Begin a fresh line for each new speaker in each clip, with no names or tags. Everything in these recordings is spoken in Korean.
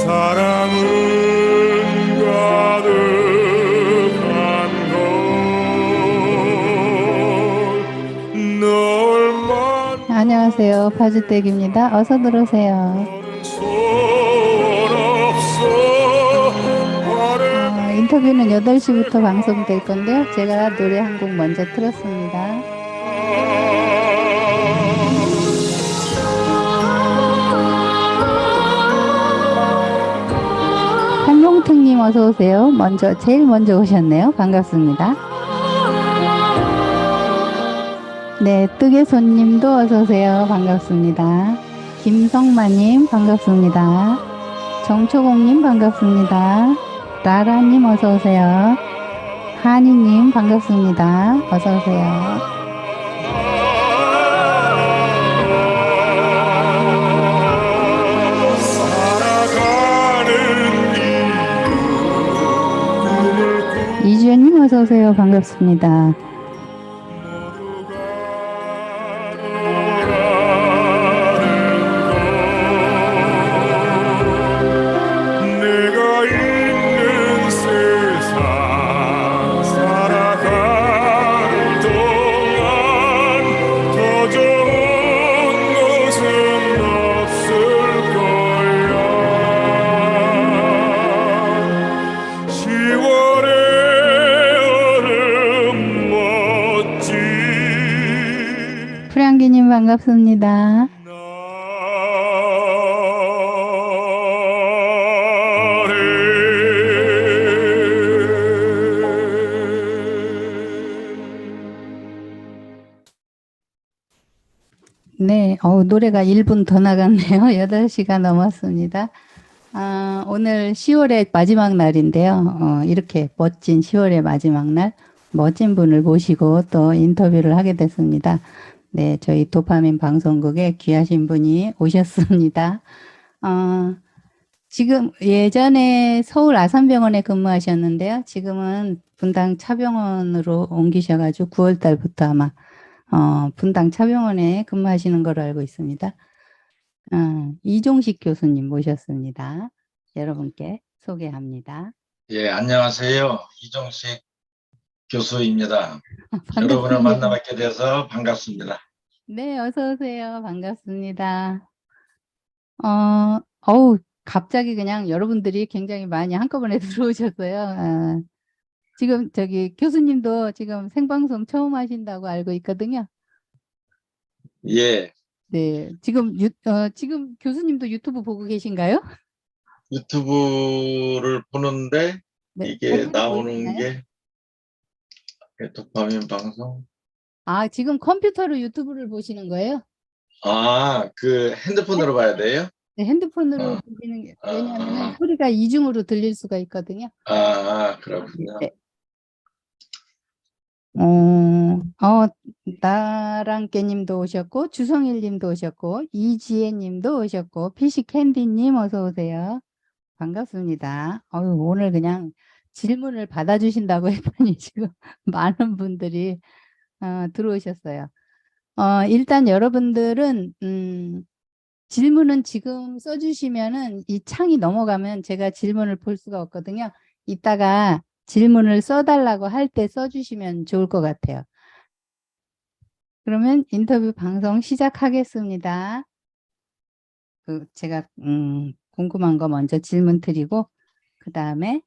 사랑은 가득한 걸널만
안녕하세요. 파주댁입니다. 어서 들어오세요. 인터뷰는 8시부터 방송될 건데요. 제가 노래 한 곡 먼저 틀었습니다. 한봉택님 어서 오세요. 제일 먼저 오셨네요. 반갑습니다. 네, 뜨개손님도 어서 오세요. 반갑습니다. 김성마님 반갑습니다. 정초공님 반갑습니다. 라라님 어서 오세요. 하니님 반갑습니다. 어서 오세요. 이주연님 어서 오세요. 반갑습니다. 프랑기님 반갑습니다. 네, 노래가 1분 더 나갔네요. 8시가 넘었습니다. 오늘 10월의 마지막 날인데요. 이렇게 멋진 10월의 마지막 날, 멋진 분을 모시고 또 인터뷰를 하게 됐습니다. 네, 저희 도파민 방송국에 귀하신 분이 오셨습니다. 지금 예전에 서울 아산병원에 근무하셨는데요. 지금은 분당 차병원으로 옮기셔가지고 9월 달부터 아마 분당 차병원에 근무하시는 걸로 알고 있습니다. 이종식 교수님 모셨습니다. 여러분께 소개합니다.
예, 안녕하세요. 이종식 교수입니다.
반갑습니다.
여러분을 만나뵙게 돼서 반갑습니다.
네, 어서 오세요. 반갑습니다. 갑자기 그냥 여러분들이 굉장히 많이 한꺼번에 들어오셨어요. 지금 교수님도 지금 생방송 처음 하신다고 알고 있거든요.
예,
네, 지금 교수님도 유튜브 보고 계신가요?
유튜브를 보는데
네,
이게
화면이
나오는
보이시나요?
게 도파민 방송.
지금 컴퓨터로 유튜브를 보시는 거예요?
그 핸드폰으로 봐야 돼요?
네, 핸드폰으로
어,
보시는 게,
어,
왜냐하면 소리가 이중으로 들릴 수가 있거든요.
그렇군요.
네. 나랑깨님도 오셨고, 주성일님도 오셨고, 이지혜님도 오셨고, 피시캔디님 어서 오세요. 반갑습니다. 오늘 그냥 질문을 받아주신다고 했더니 지금 많은 분들이 들어오셨어요. 일단 여러분들은 질문은 지금 써주시면은 이 창이 넘어가면 제가 질문을 볼 수가 없거든요. 이따가 질문을 써달라고 할 때 써주시면 좋을 것 같아요. 그러면 인터뷰 방송 시작하겠습니다. 제가 궁금한 거 먼저 질문 드리고 그 다음에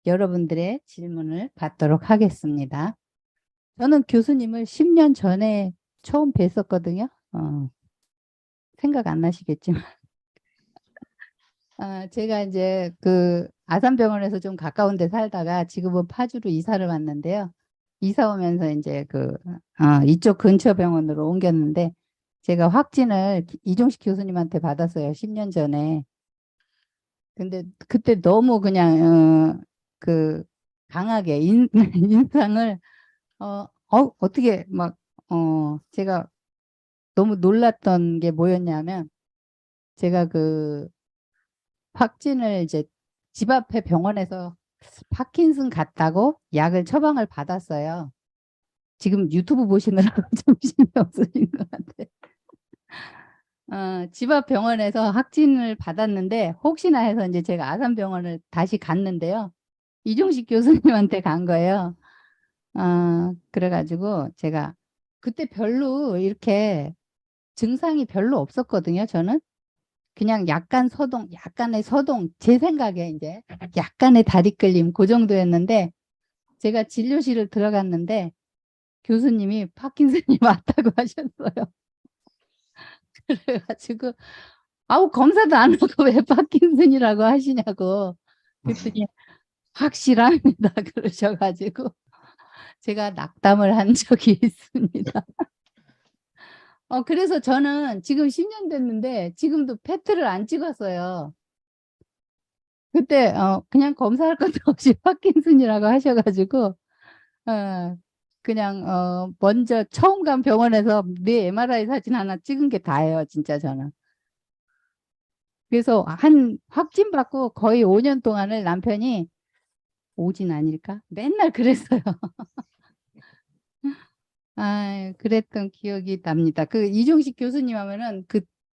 여러분들의 질문을 받도록 하겠습니다. 저는 교수님을 10년 전에 처음 뵀었거든요. 생각 안 나시겠지만 제가 이제 아산병원에서 좀 가까운 데 살다가 지금은 파주로 이사를 왔는데요. 이사 오면서 이제 이쪽 근처 병원으로 옮겼는데 제가 확진을 이종식 교수님한테 받았어요. 10년 전에. 근데 그때 너무 그냥 강하게 인상을 어떻게 막 제가 너무 놀랐던 게 뭐였냐면 제가 확진을 이제 집 앞에 병원에서 파킨슨 같다고 약을 처방을 받았어요. 지금 유튜브 보시느라고 정신이 없으신 것 같아요. 집 앞 병원에서 확진을 받았는데 혹시나 해서 이제 제가 아산병원을 다시 갔는데요. 이종식 교수님한테 간 거예요. 그래가지고 제가 그때 별로 이렇게 증상이 별로 없었거든요. 저는 그냥 약간의 서동, 제 생각에 이제 약간의 다리 끌림 그 정도였는데 제가 진료실을 들어갔는데 교수님이 파킨슨이 왔다고 하셨어요. 그래가지고 아우 검사도 안 하고 왜 파킨슨이라고 하시냐고 그랬더니 확실합니다 그러셔가지고 제가 낙담을 한 적이 있습니다. 그래서 저는 지금 10년 됐는데 지금도 페트를 안 찍었어요. 그때 그냥 검사할 것도 없이 파킨슨이라고 하셔가지고 그냥 먼저 처음 간 병원에서 뇌 MRI 사진 하나 찍은 게 다예요, 진짜 저는. 그래서 한 확진 받고 거의 5년 동안을 남편이 오진 아닐까? 맨날 그랬어요. 그랬던 기억이 납니다. 그 이종식 교수님 하면은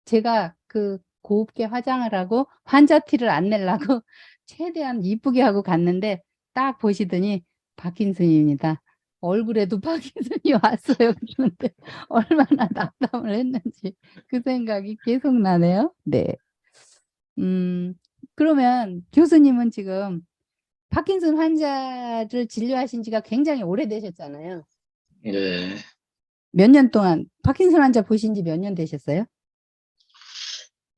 제가 그 곱게 화장을 하고 환자 티를 안 내려고 최대한 이쁘게 하고 갔는데 딱 보시더니 파킨슨입니다. 얼굴에도 파킨슨이 왔어요. 그런데 얼마나 낙담을 했는지 그 생각이 계속 나네요. 네. 그러면 교수님은 지금 파킨슨 환자를 진료하신 지가 굉장히 오래되셨잖아요.
예.
몇 년 동안 파킨슨 환자 보신 지 몇 년 되셨어요?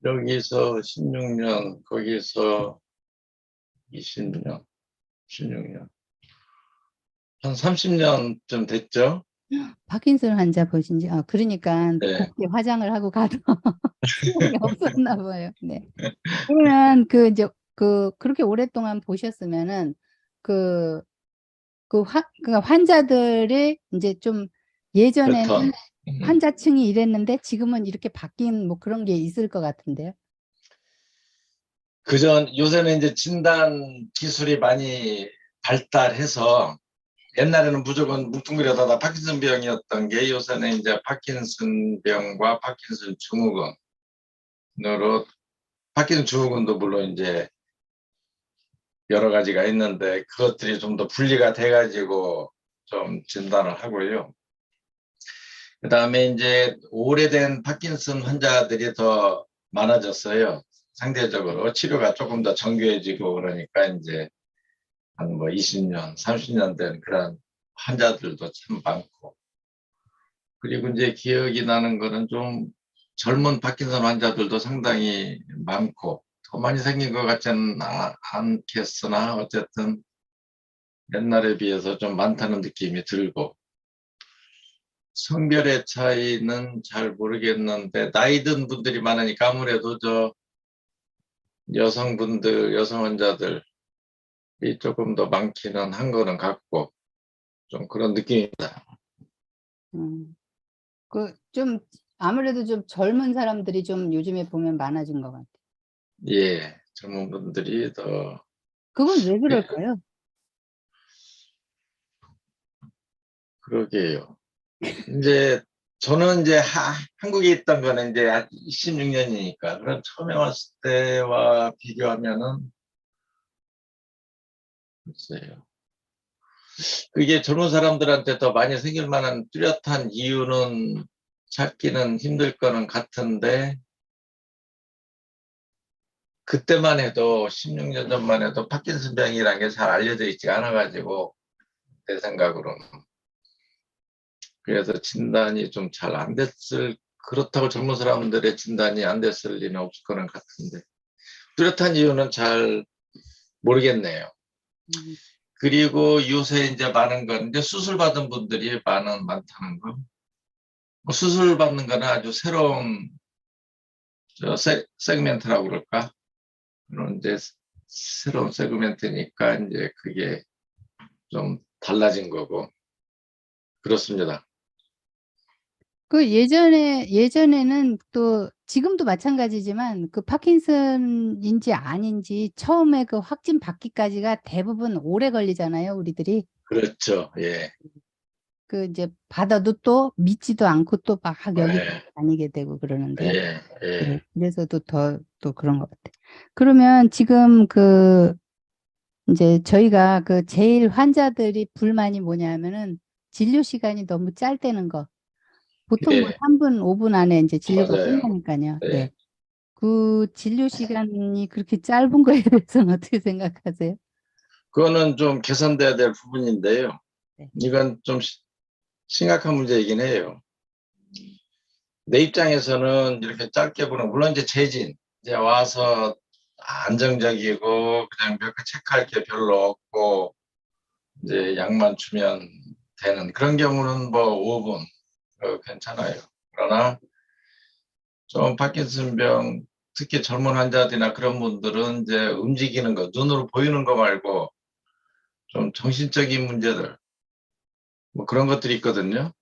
여기서 16년, 거기서 20년, 16년. 한 30년쯤 됐죠?
파킨슨 환자 보신 지, 그러니까
네.
곱게 화장을 하고 가도 소용이 없었나 봐요. 네. 그러면 그렇게 오랫동안 보셨으면은 그러니까 환자들이 이제 좀 예전에는
패턴.
환자층이 이랬는데 지금은 이렇게 바뀐 뭐 그런 게 있을 것 같은데요.
요새는 이제 진단 기술이 많이 발달해서 옛날에는 무조건 뭉뚱그려다 파킨슨 병이었던 게 요새는 이제 파킨슨 병과 파킨슨 증후군으로 파킨슨 증후군도 물론 이제 여러 가지가 있는데 그것들이 좀 더 분리가 돼 가지고 좀 진단을 하고요. 그다음에 이제 오래된 파킨슨 환자들이 더 많아졌어요. 상대적으로 치료가 조금 더 정교해지고 그러니까 이제 한 뭐 20년, 30년 된 그런 환자들도 참 많고. 그리고 이제 기억이 나는 거는 좀 젊은 파킨슨 환자들도 상당히 많고 더 많이 생긴 것 같지는 않겠으나 어쨌든 옛날에 비해서 좀 많다는 느낌이 들고 성별의 차이는 잘 모르겠는데 나이 든 분들이 많으니까 아무래도 여성 환자들이 조금 더 많기는 한 거는 같고 좀 그런 느낌입니다.
음, 좀 아무래도 좀 젊은 사람들이 좀 요즘에 보면 많아진 것 같아요.
예, 젊은 분들이 더
그건 왜
예,
그럴까요?
그러게요. 이제 저는 이제 한국에 있던 거는 이제 16년이니까 그럼 처음에 왔을 때와 비교하면은 글쎄요. 그게 젊은 사람들한테 더 많이 생길 만한 뚜렷한 이유는 찾기는 힘들 거는 같은데 그때만 해도 16년 전만 해도 파킨슨 병이라는 게 잘 알려져 있지 않아 가지고 내 생각으로는 그래서 진단이 좀 잘 안 됐을 그렇다고 젊은 사람들의 진단이 안 됐을 리는 없을 거는 같은데 뚜렷한 이유는 잘 모르겠네요.
음,
그리고 요새 이제 많은 건 이제 수술 받은 분들이 많다는 거. 뭐 수술 받는 거는 아주 새로운 세그멘트라고 그럴까? 그런 이제 새로운 세그멘트니까 이제 그게 좀 달라진 거고 그렇습니다.
예전에는 또 지금도 마찬가지지만 그 파킨슨인지 아닌지 처음에 그 확진 받기까지가 대부분 오래 걸리잖아요, 우리들이.
그렇죠. 예.
그 이제 받아도 또 믿지도 않고 또 막 여기
예,
다니게 되고 그러는데요.
예,
네,
예.
그래서도 더 또 그런 것 같아요. 그러면 지금 그 이제 저희가 그 제일 환자들이 불만이 뭐냐면은 진료 시간이 너무 짧다는 거. 보통 뭐
예,
3분, 5분 안에 이제 진료가
맞아요.
끝나니까요. 네.
예.
그 진료 시간이 그렇게 짧은 거에 대해서는 어떻게 생각하세요?
그거는 좀 개선돼야 될 부분인데요.
네.
이건 좀 심각한 문제이긴 해요. 내 입장에서는 이렇게 짧게 보는, 물론 이제 재진, 이제 와서 안정적이고 그냥 몇 개 체크할 게 별로 없고 이제 약만 주면 되는 그런 경우는 뭐 5분 괜찮아요. 그러나 좀 파킨슨병 특히 젊은 환자들이나 그런 분들은 이제 움직이는 거, 눈으로 보이는 거 말고 좀 정신적인 문제들 뭐 그런 것들이 있거든요.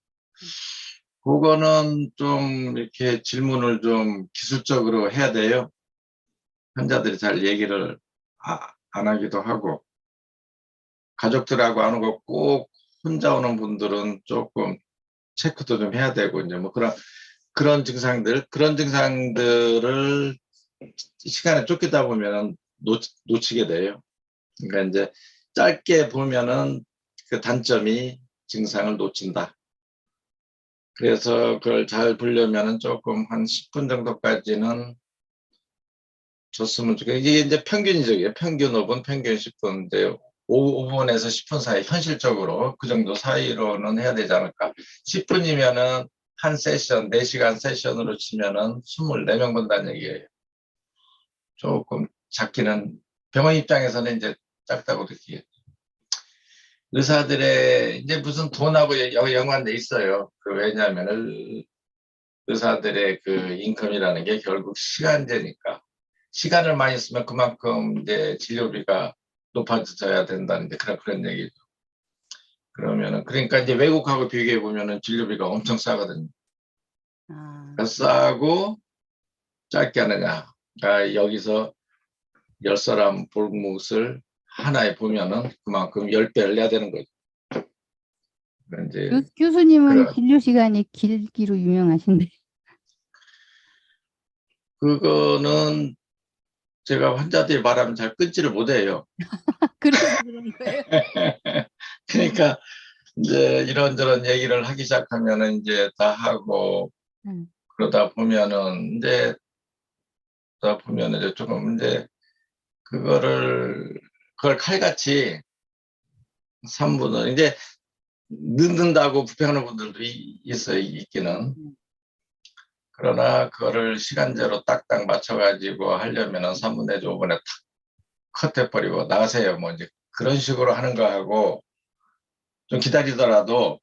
그거는 좀 이렇게 질문을 좀 기술적으로 해야 돼요. 환자들이 잘 얘기를 안 하기도 하고 가족들하고 안 오고 꼭 혼자 오는 분들은 조금 체크도 좀 해야 되고 이제 뭐 그런 증상들을 시간에 쫓기다 보면 놓치게 돼요. 그러니까 이제 짧게 보면은 그 단점이 증상을 놓친다. 그래서 그걸 잘 보려면은 조금 한 10분 정도까지는 줬으면 좋겠어요. 이게 이제 평균이죠. 평균 5분, 평균 10분. 이제 5분에서 10분 사이, 현실적으로 그 정도 사이로는 해야 되지 않을까. 10분이면은 한 세션, 4시간 세션으로 치면은 24명 본다는 얘기예요. 조금 작기는, 병원 입장에서는 이제 작다고 느끼겠죠. 의사들의 이제 무슨 돈하고 연관돼 있어요. 왜냐하면 의사들의 그 인컴이라는 게 결국 시간제니까. 시간을 많이 쓰면 그만큼 이제 진료비가 높아져야 된다는 데 그런 얘기죠. 그러면은 그러니까 이제 외국하고 비교해 보면은 진료비가 엄청 싸거든요.
아,
그러니까 싸고 짧게 하느냐. 그러니까 여기서 10사람 볼몫을 하나에 보면은 그만큼 10배를 내야 되는 거죠. 이제
교수님은
그런
진료 시간이 길기로 유명하신데.
그거는 제가 환자들이 말하면 잘 끊지를 못해요.
그래서 그런 거예요.
그러니까 이제 이런저런 얘기를 하기 시작하면은 이제 다 하고
응.
그러다 보면은 이제 조금 이제 그걸 칼같이 3분은 이제 늦는다고 불평하는 분들도 있어요, 있기는.
응.
그러나 그거를 시간제로 딱딱 맞춰가지고 하려면은 3분 내지 5분에 탁 컷해버리고 나가세요. 뭐 이제 그런 식으로 하는 거하고 좀 기다리더라도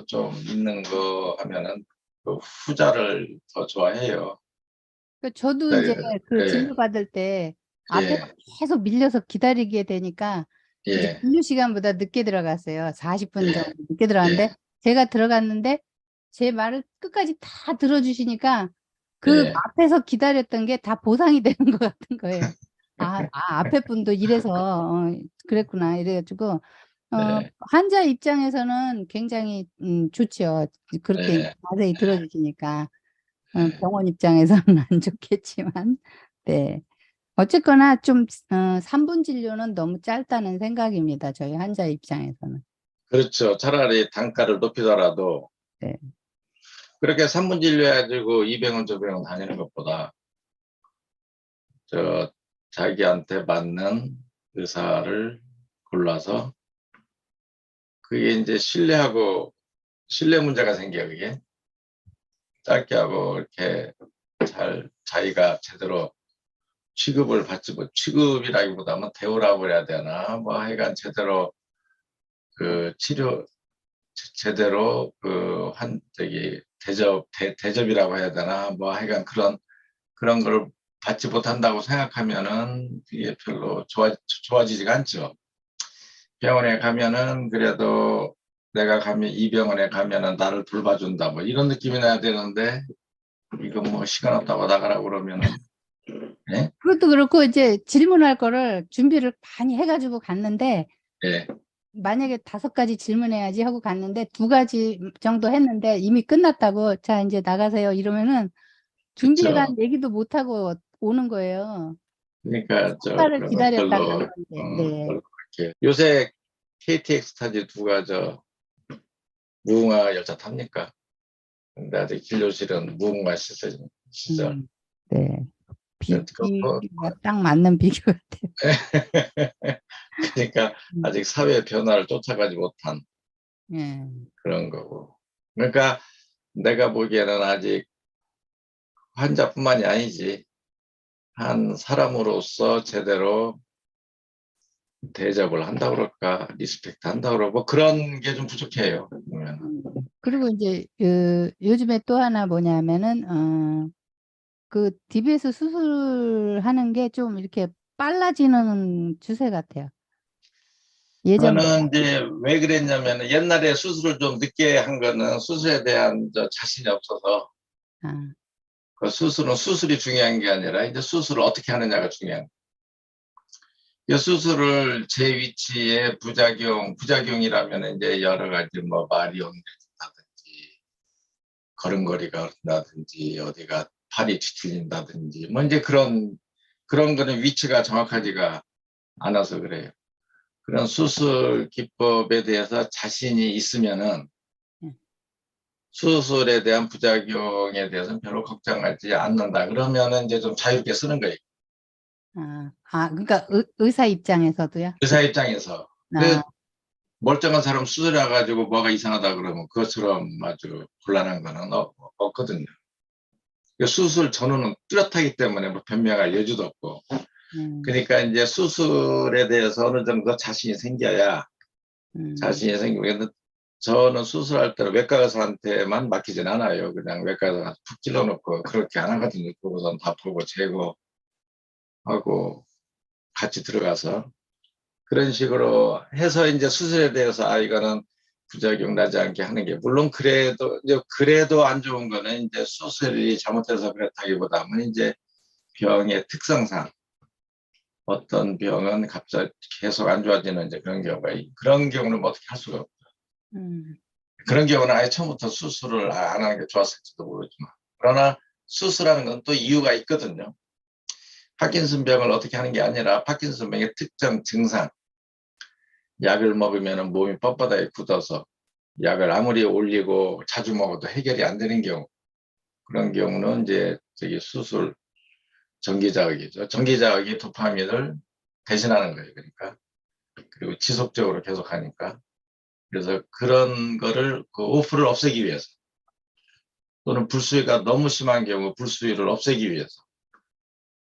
좀 있는 거 하면은 그 후자를 더 좋아해요.
저도 이제
기다리는.
그
예,
진료 받을 때 앞에서
예,
계속 밀려서 기다리게 되니까 이제
예,
진료 시간보다 늦게 들어갔어요. 40분 정도
예,
늦게 들어갔는데
예,
제가 들어갔는데 제 말을 끝까지 다 들어주시니까 그
예,
앞에서 기다렸던 게 다 보상이 되는 것 같은 거예요. 앞에 분도 이래서 그랬구나 이래가지고
예,
환자 입장에서는 굉장히 좋죠. 그렇게
예,
자세히 들어주시니까.
예.
병원 입장에서는 안 좋겠지만, 네. 어쨌거나 좀, 3분 진료는 너무 짧다는 생각입니다. 저희 환자 입장에서는.
그렇죠. 차라리 단가를 높이더라도
네.
그렇게 3분 진료해가지고 200원, 저병원 다니는 것보다 저 자기한테 맞는 의사를 골라서 그게 이제 신뢰 문제가 생겨요. 그게 짧게 하고 이렇게 잘 자기가 제대로 취급을 받지 못 취급이라기보다는 대우라고 해야 되나 뭐 하여간 제대로 그 치료 제대로 그한 저기 대접이라고 해야 되나 뭐 하여간 그런 걸 받지 못한다고 생각하면은 이게 별로 좋아지지가 않죠. 병원에 가면은 그래도 내가 가면 이 병원에 가면은 나를 돌봐준다 뭐 이런 느낌이 나야 되는데 이건 뭐 시간 없다고 나가라고 그러면은 예?
그것도 그렇고, 이제 질문할 거를 준비를 많이 해가지고 갔는데,
예.
만약에 5가지 질문해야지 하고 갔는데 2가지 정도 했는데 이미 끝났다고 자 이제 나가세요 이러면은 준비해간
그렇죠.
얘기도 못하고 오는 거예요.
그러니까
평가를
그런 거
기다렸다가
별로
그런데 네.
그렇게 요새 KTX 타지 누가 무궁화 열차 탑니까? 근데 아직 진료실은 무궁화 시절.
네.
그거
비기가 딱 맞는 비교 같아요.
그러니까
음.
아직 사회 변화를 쫓아가지 못한
예.
그런 거고. 그러니까 내가 보기에는 아직 환자뿐만이 아니지 한 사람으로서 제대로 대접을 한다 그럴까, 리스펙트 한다 그럴까, 뭐 그런 게 좀 부족해요. 보면.
그리고 이제 요즘에 또 하나 뭐냐면은 그 DBS 수술하는 게 좀 이렇게 빨라지는 추세 같아요. 예전보다.
저는 이제 왜 그랬냐면 옛날에 수술을 좀 늦게 한 거는 수술에 대한 자신이 없어서
아,
그 수술은 수술이 중요한 게 아니라 이제 수술을 어떻게 하느냐가 중요한 거예요. 이 수술을 제 위치에 부작용이라면 이제 여러 가지 뭐 말이 엉켜진다든지 걸음걸이가 그런다든지 어디가 팔이 뒤틀린다든지 뭐 이제 그런 거는 위치가 정확하지가 않아서 그래요. 그런 수술 기법에 대해서 자신이 있으면은
예.
수술에 대한 부작용에 대해서는 별로 걱정하지 않는다. 그러면은 이제 좀 자유롭게 쓰는 거예요.
그러니까 의사 입장에서도요?
의사 입장에서.
아,
그 멀쩡한 사람 수술해가지고 뭐가 이상하다 그러면 그것처럼 아주 곤란한 거는 없거든요. 수술 전후는 뚜렷하기 때문에 뭐 변명할 여지도 없고.
음,
그러니까 이제 수술에 대해서 어느 정도 자신이 생겨야
음,
자신이 생기고. 근데 저는 수술할 때는 외과 의사한테만 맡기진 않아요. 그냥 외과 의사한테 푹 찔러놓고 그렇게 안 하거든요. 보고선 다 보고 제거하고 같이 들어가서 그런 식으로 해서 이제 수술에 대해서 이거는 부작용 나지 않게 하는 게 물론 그래도 안 좋은 거는 이제 수술이 잘못돼서 그렇다기보다는 이제 병의 특성상 어떤 병은 갑자기 계속 안 좋아지는 이제 그런 경우는 뭐 어떻게 할 수가 없고
음,
그런 경우는 아예 처음부터 수술을 안 하는 게 좋았을지도 모르지만 그러나 수술하는 건 또 이유가 있거든요. 파킨슨병을 어떻게 하는 게 아니라 파킨슨병의 특정 증상 약을 먹으면 몸이 뻣뻣하게 굳어서 약을 아무리 올리고 자주 먹어도 해결이 안 되는 경우 그런 경우는 이제 수술 전기자극이죠. 전기자극이 도파민을 대신하는 거예요. 그러니까 그리고 지속적으로 계속 하니까 그래서 그런 거를 그 오프를 없애기 위해서 또는 불수위가 너무 심한 경우 불수위를 없애기 위해서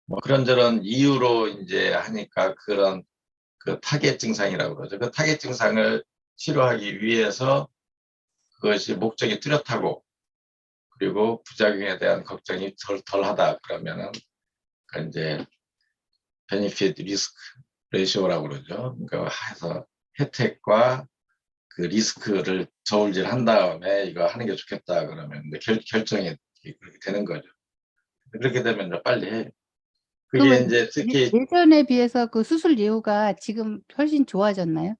뭐 그런저런 이유로 이제 하니까 그런 그 타겟 증상이라고 그러죠. 그 타겟 증상을 치료하기 위해서 그것이 목적이 뚜렷하고 그리고 부작용에 대한 걱정이 덜하다 그러면은 그 이제 베니핏 리스크 레이시오라고 그러죠. 그러니까 해서 혜택과 그 리스크를 저울질한 다음에 이거 하는 게 좋겠다 그러면 결정이 그렇게 되는 거죠. 그렇게 되면 빨리 해요. 그게
그러면
이제 특히
예전에 비해서 그 수술 예후가 지금 훨씬 좋아졌나요?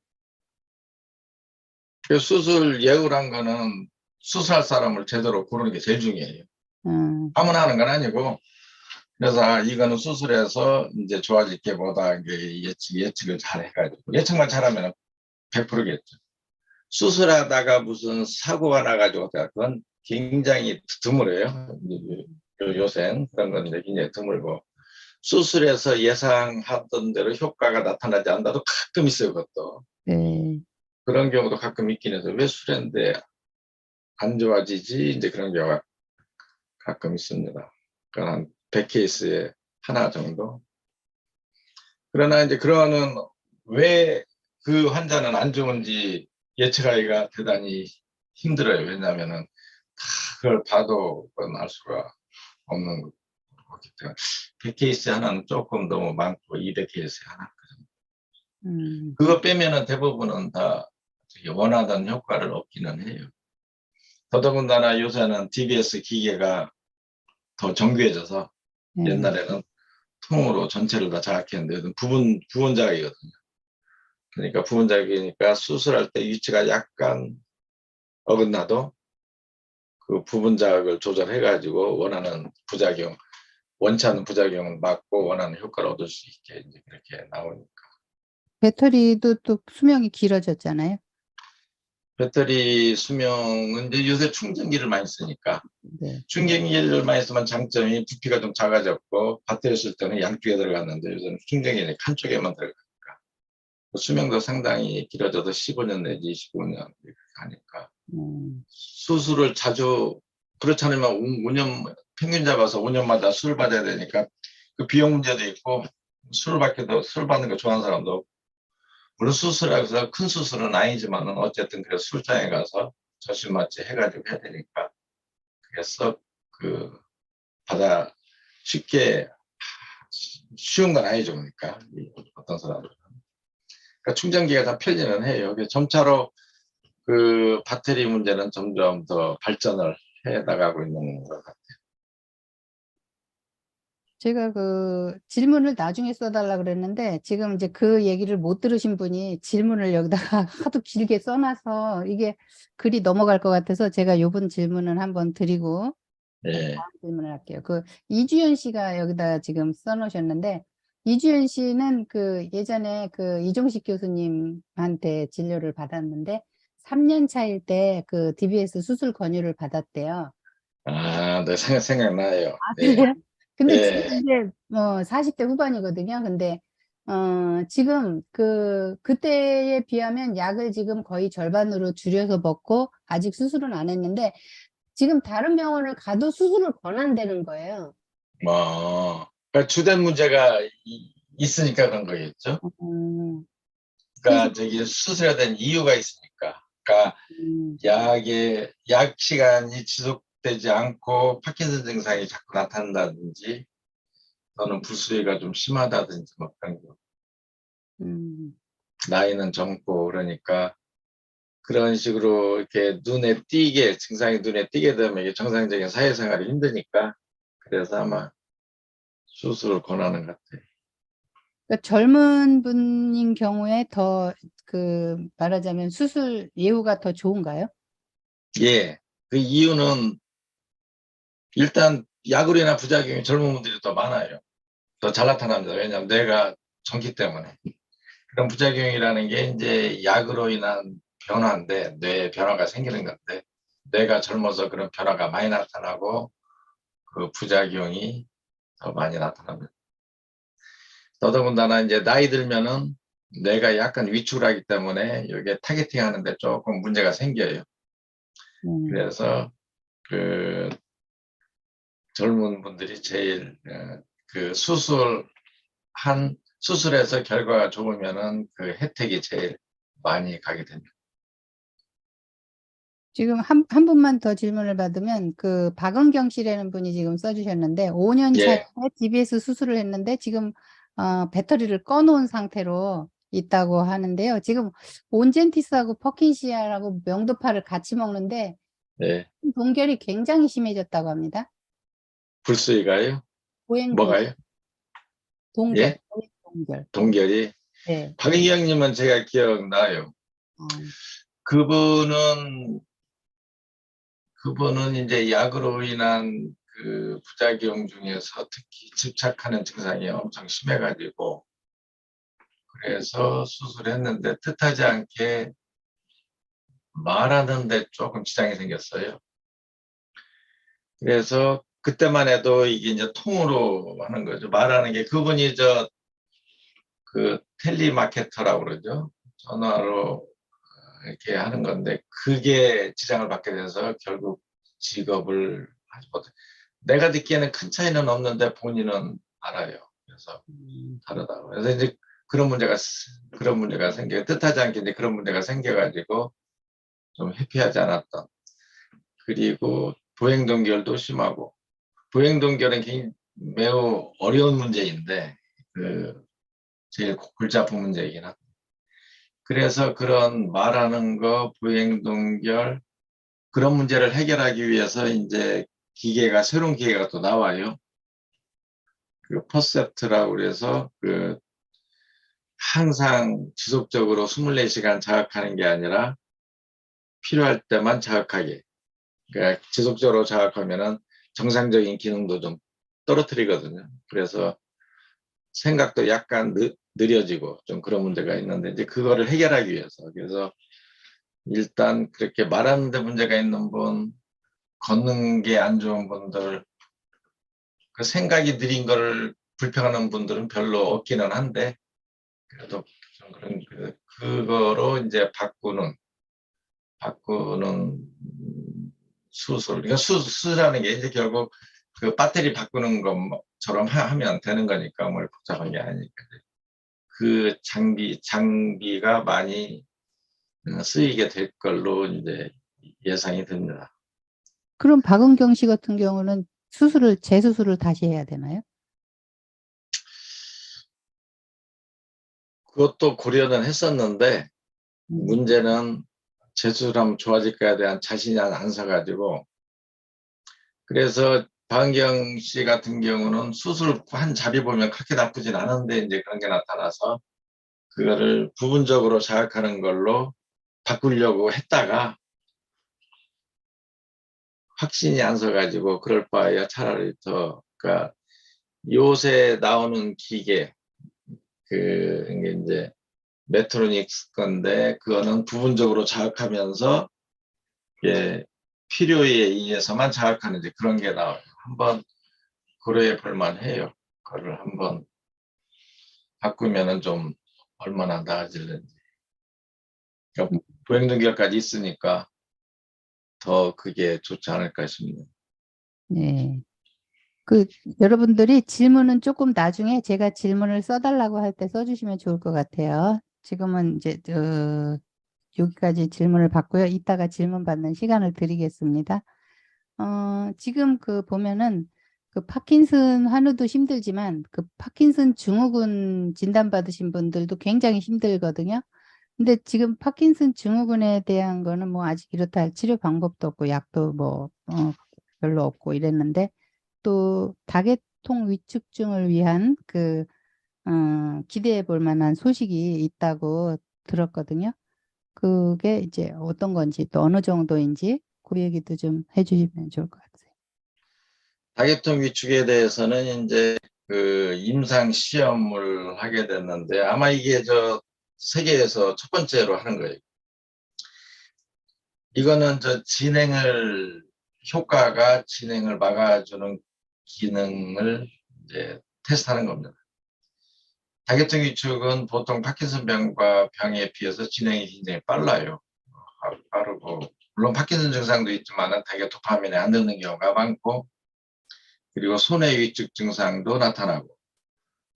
그 수술 예우란 거는 수술할 사람을 제대로 고르는 게 제일 중요해요.
음,
아무나 하는 건 아니고 그래서 이거는 수술해서 이제 좋아질 게 뭐다 이게 예측을 잘 해가지고 예측만 잘하면 100%겠죠. 수술하다가 무슨 사고가 나가지고 그건 굉장히 드물어요. 요새는 그런 건데 굉장히 드물고 수술해서 예상하던 대로 효과가 나타나지 않아도 가끔 있어요. 그것도
네.
그런 경우도 가끔 있긴 해서 왜 수술했는데 안 좋아지지 이제 그런 경우가 가끔 있습니다. 그러니까 한 100케이스에 하나 정도. 그러나 이제 그러는 왜 그 환자는 안 좋은지 예측하기가 대단히 힘들어요. 왜냐하면은 다 그걸 봐도 그건 알 수가 없는 거기 때문에 100케이스 하나는 조금 너무 많고 200케이스 하나.
음,
그거 빼면은 대부분은 다 원하던 효과를 얻기는 해요. 더더군다나 요새는 DBS 기계가 더 정교해져서
네.
옛날에는 통으로 전체를 다 자극했는데 부분 자극이거든요. 그러니까 부분작용이니까 수술할 때 위치가 약간 어긋나도 그 부분작을 조절해가지고 원하는 부작용, 원치 않는 부작용을 막고 원하는 효과를 얻을 수 있게 이제 그렇게 나오니까.
배터리도 또 수명이 길어졌잖아요.
배터리 수명은 이제 요새 충전기를 많이 쓰니까
네.
충전기를 많이 쓰면 장점이 부피가 좀 작아졌고 배터리 쓸 때는 양쪽에 들어갔는데 요새는 충전기는 한쪽에만 들어가니까 수명도 상당히 길어져도 15년 내지 25년 이렇게 가니까 수술을 자주 그렇지 않으면 5년 평균 잡아서 5년마다 수술 받아야 되니까 그 비용 문제도 있고 수술 받기도 술 받는 거 좋아하는 사람도 없고 물론 수술이라고 해서 큰 수술은 아니지만은 어쨌든 그래서 술장에 가서 저술마취 해가지고 해야 되니까 그래서 그 받아 쉽게 쉬운 건 아니죠 그러니까 어떤 사람은 그러니까 충전기가 다 편리는 해요. 점차로 그 배터리 문제는 점점 더 발전을 해 나가고 있는 것 같아요.
제가 그 질문을 나중에 써달라 그랬는데 지금 이제 그 얘기를 못 들으신 분이 질문을 여기다가 하도 길게 써놔서 이게 글이 넘어갈 것 같아서 제가 요번 질문을 한번 드리고
예.
다음 질문을 할게요. 그 이주연 씨가 여기다 지금 써놓으셨는데 이주연 씨는 그 예전에 그 이종식 교수님한테 진료를 받았는데 3년 차일 때 그 DBS 수술 권유를 받았대요.
아, 네, 생각나요. 예.
그래요? 근데 지금
예.
이제 40대 후반이거든요. 근데 지금 그때에 비하면 약을 지금 거의 절반으로 줄여서 먹고 아직 수술은 안 했는데 지금 다른 병원을 가도 수술을 권한다는 거예요.
그러니까 주된 문제가 있으니까 그런 거겠죠.
그래서
그러니까 저기 수술해야 되는 이유가 있으니까. 그러니까
음,
약 시간이 지속되지 않고 파킨슨 증상이 자꾸 나타난다든지 또는 불수위가 좀 심하다든지 뭐 그런 거.
음.
나이는 젊고 그러니까 그런 식으로 이렇게 눈에 띄게 증상이 눈에 띄게 되면 이게 정상적인 사회생활이 힘드니까 그래서 아마 수술을 권하는 것 같아요.
그러니까 젊은 분인 경우에 더 말하자면 수술 예후가 더 좋은가요?
예, 그 이유는 일단 약으로 인한 부작용이 젊은 분들이 더 많아요. 더 잘 나타납니다. 왜냐하면 뇌가 젊기 때문에. 그런 부작용이라는 게 이제 약으로 인한 변화인데 뇌에 변화가 생기는 건데 뇌가 젊어서 그런 변화가 많이 나타나고 그 부작용이 더 많이 나타납니다. 더더군다나 이제 나이 들면은 뇌가 약간 위축하기 때문에 이게 타겟팅 하는데 조금 문제가 생겨요. 그래서 그 젊은 분들이 제일 그 수술해서 결과가 좋으면은 그 혜택이 제일 많이 가게 됩니다.
지금 한 분만 더 질문을 받으면 그 박은경 씨라는 분이 지금 써주셨는데 5년 차에
예,
DBS 수술을 했는데 지금 배터리를 꺼놓은 상태로 있다고 하는데요. 지금 온젠티스하고 퍼킨시아라고 명도파를 같이 먹는데
예.
동결이 굉장히 심해졌다고 합니다.
불수위가요?
보행동결,
뭐가요? 예?
보행동결.
동결이.
네.
박인경님은 제가 기억나요.
어,
그분은 이제 약으로 인한 그 부작용 중에서 특히 집착하는 증상이 엄청 심해가지고 그래서 수술했는데 뜻하지 않게 말하는데 조금 지장이 생겼어요. 그래서 그때만 해도 이게 이제 통으로 하는 거죠. 말하는 게 그분이 그 텔리마케터라고 그러죠. 전화로 이렇게 하는 건데 그게 지장을 받게 돼서 결국 직업을 하지 못해. 내가 듣기에는 큰 차이는 없는데 본인은 알아요. 그래서 다르다고. 그래서 이제 그런 문제가 생겨요. 뜻하지 않게 이제 그런 문제가 생겨가지고 좀 회피하지 않았던. 그리고 보행동결도 심하고 보행동결은 매우 어려운 문제인데 그 제일 골치 아픈 문제이긴 합니다. 그래서 그런 말하는 거, 보행동결 그런 문제를 해결하기 위해서 이제 새로운 기계가 또 나와요. 그 퍼셉트라고 그래서 항상 지속적으로 24시간 자극하는 게 아니라 필요할 때만 자극하게. 그러니까 지속적으로 자극하면은 정상적인 기능도 좀 떨어뜨리거든요. 그래서 생각도 약간 느려지고 좀 그런 문제가 있는데 이제 그거를 해결하기 위해서 그래서 일단 그렇게 말하는 데 문제가 있는 분, 걷는 게 안 좋은 분들, 그 생각이 느린 걸 불평하는 분들은 별로 없기는 한데 그래도 좀 그런 그거로 이제 바꾸는 수술. 그러니까 수술하는 게 이제 결국 그 배터리 바꾸는 것처럼 하면 되는 거니까 뭘 복잡한 게 아니니까. 그 장비가 많이 쓰이게 될 걸로 이제 예상이 됩니다.
그럼 박은경 씨 같은 경우는 재수술을 다시 해야 되나요?
그것도 고려는 했었는데 문제는 재수술하면 좋아질까에 대한 자신이 안 서가지고 그래서 박은경 씨 같은 경우는 수술 한 자리 보면 그렇게 나쁘진 않은데 이제 그런 게 나타나서 그거를 부분적으로 자극하는 걸로 바꾸려고 했다가 확신이 안 서가지고 그럴 바에야 차라리 그러니까 요새 나오는 기계 이게 이제 메트로닉스 건데 그거는 부분적으로 자극하면서 예, 필요에 의해서만 자극하는 이제 그런 게 나와요. 한번 고려해 볼 만해요. 그거를 한번 바꾸면은 좀 얼마나 나아질는지. 그러니까 보행등결까지 있으니까 더 그게 좋지 않을까 싶네요.
네. 여러분들이 질문은 조금 나중에 제가 질문을 써달라고 할 때 써주시면 좋을 것 같아요. 지금은 이제 여기까지 질문을 받고요. 이따가 질문 받는 시간을 드리겠습니다. 지금 보면은 파킨슨 환우도 힘들지만 파킨슨 증후군 진단받으신 분들도 굉장히 힘들거든요. 근데 지금 파킨슨 증후군에 대한 거는 뭐 아직 이렇다 할 치료 방법도 없고 약도 뭐 별로 없고 이랬는데 또 다계통 위축증을 위한 기대해 볼 만한 소식이 있다고 들었거든요. 그게 이제 어떤 건지 또 어느 정도인지 그 얘기도 좀 해주시면 좋을 것 같아요.
다계통 위축에 대해서는 이제 그 임상 시험을 하게 됐는데 아마 이게 세계에서 첫 번째로 하는 거예요. 이거는 효과가 진행을 막아주는 기능을 이제 테스트하는 겁니다. 다계통 위축은 보통 파킨슨 병에 비해서 진행이 굉장히 빨라요. 빠르고 물론 파킨슨 증상도 있지만 대개 도파민이 안 듣는 경우가 많고 그리고 손의 위축 증상도 나타나고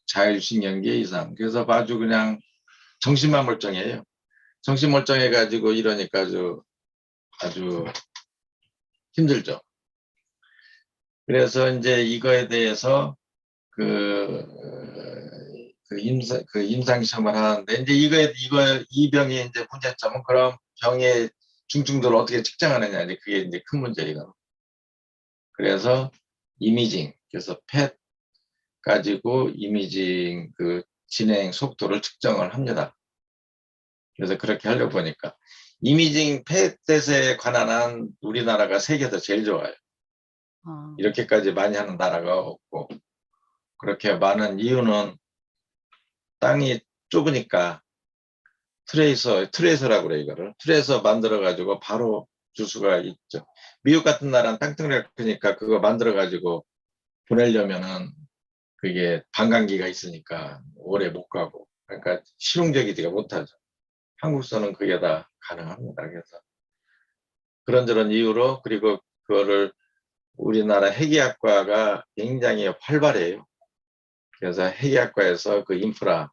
자율신경계 이상 그래서 아주 그냥 정신만 멀쩡해요. 정신 멀쩡해 가지고 이러니까 아주 힘들죠. 그래서 이제 이거에 대해서 임상 시험을 하는데 이제 이 병의 이제 문제점은 그럼 병의 중증도를 어떻게 측정하느냐 이제 그게 이제 큰 문제이거든요. 그래서 그래서 펫 가지고 이미징 진행 속도를 측정을 합니다. 그래서 그렇게 하려고 보니까 이미징 펫에 관한 한 우리나라가 세계에서 제일 좋아요. 이렇게까지 많이 하는 나라가 없고 그렇게 많은 이유는 땅이 좁으니까 트레이서라고 그래 이거를 트레이서 만들어 가지고 바로 줄 수가 있죠. 미국 같은 나라는 땅덩이가 크니까 그거 만들어 가지고 보내려면은 그게 반감기가 있으니까 오래 못 가고 그러니까 실용적이지가 못하죠. 한국서는 그게 다 가능합니다. 그래서 그런저런 이유로 그리고 그거를 우리나라 핵의학과가 굉장히 활발해요. 그래서 핵의학과에서 인프라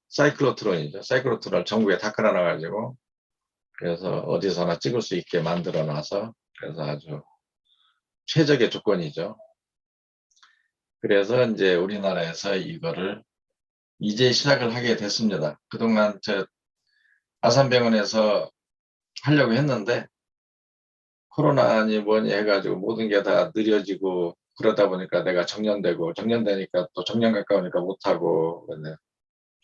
사이클로트론이죠. 사이클로트론을 전국에 다 깔아놔가지고 그래서 어디서나 찍을 수 있게 만들어놔서 그래서 아주 최적의 조건이죠. 그래서 이제 우리나라에서 이거를 이제 시작을 하게 됐습니다. 그동안 아산병원에서 하려고 했는데 코로나니 뭐니 해가지고 모든 게 다 느려지고 그러다 보니까 내가 정년되니까 또 정년 가까우니까 못하고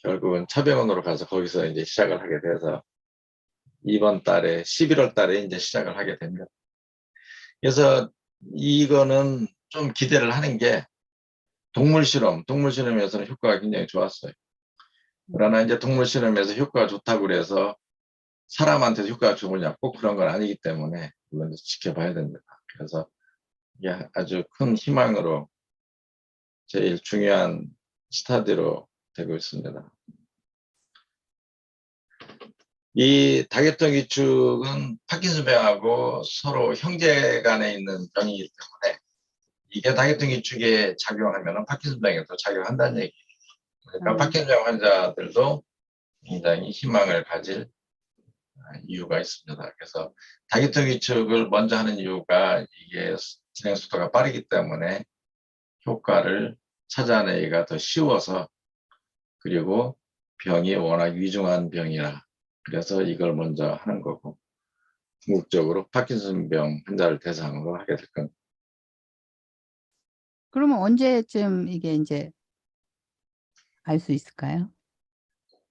결국은 차병원으로 가서 거기서 이제 시작을 하게 돼서 이번 달에 11월 달에 이제 시작을 하게 됩니다. 그래서 이거는 좀 기대를 하는 게 동물 실험에서는 효과가 굉장히 좋았어요. 그러나 이제 동물 실험에서 효과가 좋다고 그래서 사람한테도 효과가 좋으냐 꼭 그런 건 아니기 때문에 이건 지켜봐야 됩니다. 그래서 이게 아주 큰 희망으로 제일 중요한 스타디로 되고 있습니다. 이 다계통 위축은 파킨슨병하고 서로 형제 간에 있는 병이기 때문에 이게 다계통 위축에 작용하면 파킨슨병에도 작용한다는 얘기예요. 그러니까 파킨슨병 환자들도 굉장히 희망을 가질 이유가 있습니다. 그래서 다계통 위축을 먼저 하는 이유가 이게 진행 속도가 빠르기 때문에 효과를 찾아내기가 더 쉬워서, 그리고 병이 워낙 위중한 병이라 그래서 이걸 먼저 하는 거고, 궁극적으로 파킨슨병 환자를 대상으로 하게 될 겁니다.
그러면 언제쯤 이게 이제 알 수 있을까요?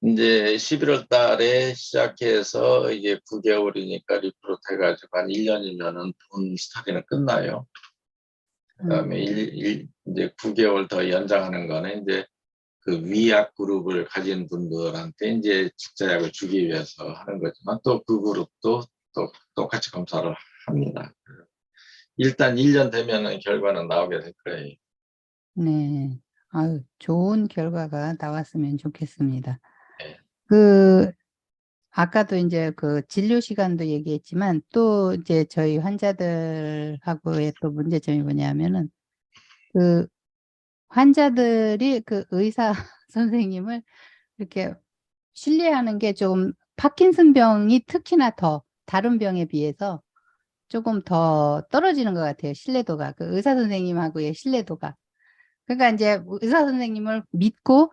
이제 11월 달에 시작해서 이게 9개월이니까 리프로 해가지고 한 1년이면은 본 스터디는 끝나요. 그다음에 이제 9개월 더 연장하는 거는 이제 그 위약 그룹을 가진 분들한테 이제 직자약을 주기 위해서 하는 거지만 또 그 그룹도 또 똑같이 검사를 합니다. 일단 1년 되면은 결과는 나오게 될 거예요.
네. 아유, 좋은 결과가 나왔으면 좋겠습니다.
네.
그 아까도 이제 그 진료 시간도 얘기했지만 또 이제 저희 환자들하고의 또 문제점이 뭐냐면은 그 환자들이 그 의사 선생님을 이렇게 신뢰하는 게 좀 파킨슨병이 특히나 더 다른 병에 비해서 조금 더 떨어지는 것 같아요. 신뢰도가. 그 의사 선생님하고의 신뢰도가. 그러니까 이제 의사 선생님을 믿고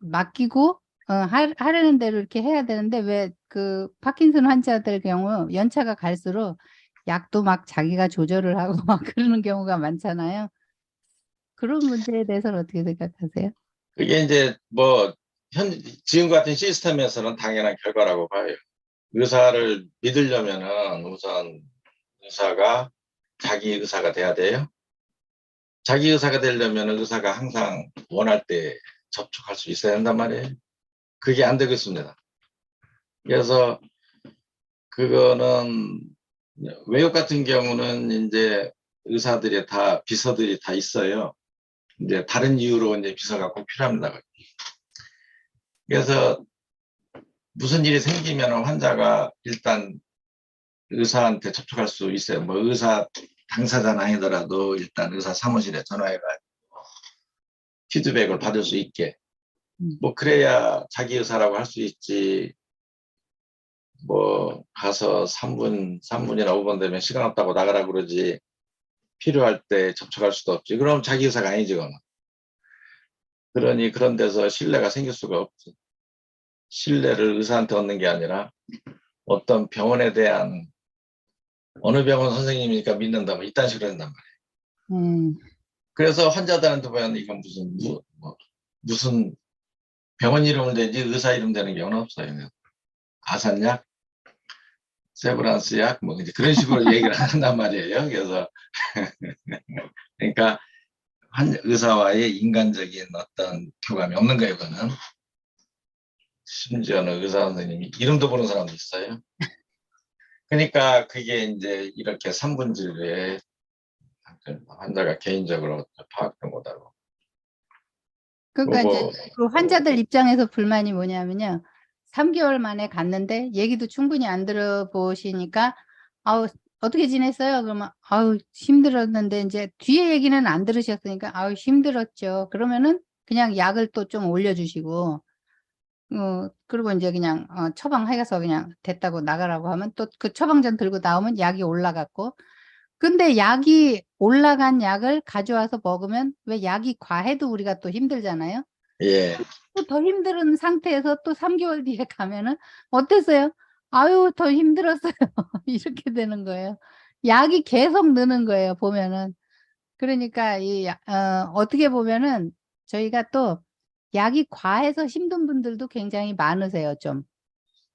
맡기고 하려는 대로 이렇게 해야 되는데 왜 그 파킨슨 환자들 경우 연차가 갈수록 약도 막 자기가 조절을 하고 막 그러는 경우가 많잖아요. 그런 문제에 대해서는 어떻게 생각하세요?
그게 이제 뭐 지금 같은 시스템에서는 당연한 결과라고 봐요. 의사를 믿으려면은 우선 의사가 자기 의사가 돼야 돼요. 자기 의사가 되려면 의사가 항상 원할 때 접촉할 수 있어야 한단 말이에요. 그게 안 되고 있습니다. 그래서 그거는 외국 같은 경우는 이제 의사들이 다 비서들이 다 있어요. 이제 다른 이유로 이제 비서가 꼭 필요합니다. 그래서 무슨 일이 생기면 환자가 일단 의사한테 접촉할 수 있어요. 뭐 의사 당사자는 아니더라도 일단 의사 사무실에 전화해가지고 피드백을 받을 수 있게. 뭐 그래야 자기 의사라고 할 수 있지. 뭐 가서 3분이나 5분 되면 시간 없다고 나가라 그러지. 필요할 때 접촉할 수도 없지. 그럼 자기 의사가 아니지, 그거는. 그러니 그런 데서 신뢰가 생길 수가 없지. 신뢰를 의사한테 얻는 게 아니라 어떤 병원에 대한 어느 병원 선생님이니까 믿는다, 뭐 이딴 식으로 한단 말이에요. 그래서 환자들한테 보면 이건 무슨 병원 이름을 대지 의사 이름 되는 경우는 없어요. 아산약, 세브란스 약, 뭐 이제 그런 식으로 얘기를 한단 말이에요. 그래서 그러니까 의사와의 인간적인 어떤 교감이 없는 거예요, 그거는. 심지어는 의사 선생님이 이름도 모르는 사람도 있어요. 그러니까 그게 이제 이렇게 3분 진료에 환자가 개인적으로 파악된 거다고.
그러니까 이제
그리고
그 환자들 입장에서 불만이 뭐냐면요. 3개월 만에 갔는데 얘기도 충분히 안 들어보시니까 아우 어떻게 지냈어요? 그러면 아우 힘들었는데 이제 뒤에 얘기는 안 들으셨으니까 아우 힘들었죠. 그러면은 그냥 약을 또 좀 올려주시고 그리고 이제 그냥 처방해서 그냥 됐다고 나가라고 하면 또 그 처방전 들고 나오면 약이 올라갔고 근데 약이 올라간 약을 가져와서 먹으면 왜 약이 과해도 우리가 또 힘들잖아요.
예,
또 더 힘든 상태에서 또 3개월 뒤에 가면은 어땠어요? 아유, 더 힘들었어요. 이렇게 되는 거예요. 약이 계속 느는 거예요, 보면은. 그러니까 어떻게 보면은 저희가 또 약이 과해서 힘든 분들도 굉장히 많으세요, 좀.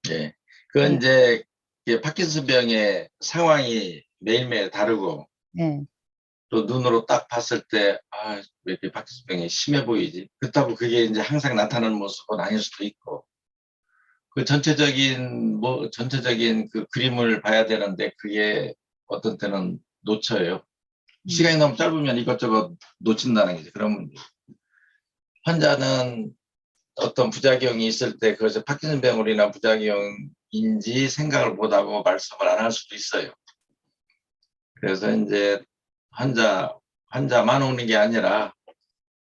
예. 그건
네.
이제 이게 파킨슨병의 상황이 매일매일 다르고
네.
또 눈으로 딱 봤을 때, 아, 왜 이렇게 파킨슨병이 심해 보이지? 그렇다고 그게 이제 항상 나타나는 모습은 아닐 수도 있고, 그 전체적인 그 그림을 봐야 되는데, 그게 어떤 때는 놓쳐요. 시간이 너무 짧으면 이것저것 놓친다는 거지. 그러면 환자는 어떤 부작용이 있을 때 그것이 파킨슨병으로 인한 부작용인지 생각을 못하고 말씀을 안 할 수도 있어요. 그래서 이제 환자만 오는 게 아니라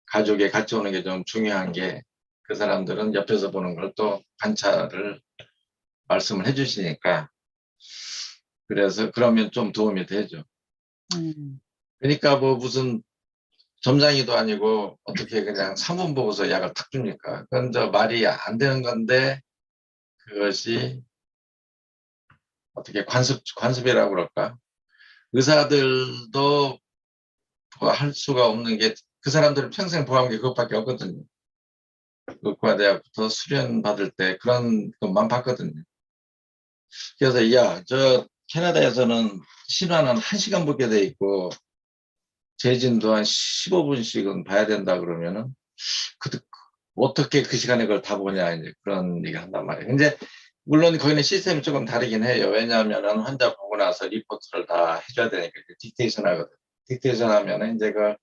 가족이 같이 오는 게 좀 중요한 게 그 사람들은 옆에서 보는 걸 또 관찰을 말씀을 해주시니까 그래서 그러면 좀 도움이 되죠.
음.
그러니까 뭐 무슨 점장이도 아니고 어떻게 그냥 산문 보고서 약을 탁 줍니까? 그건 저 말이 안 되는 건데 그것이 어떻게 관습이라고 그럴까? 의사들도 뭐 할 수가 없는 게 그 사람들은 평생 보아온 게 그것밖에 없거든요. 의과대학부터 수련 받을 때 그런 것만 봤거든요. 그래서 야, 저 캐나다에서는 신화는 1시간 보게 돼 있고 재진도 한 15분씩은 봐야 된다 그러면은 그, 어떻게 그 시간에 그걸 다 보냐 이제 그런 얘기 한단 말이에요. 이제 물론 거기는 시스템이 조금 다르긴 해요. 왜냐하면은 환자 보고 나서 리포트를 다 해줘야 되니까 딕테이션 하거든. 딕테이션 하면은 이제 그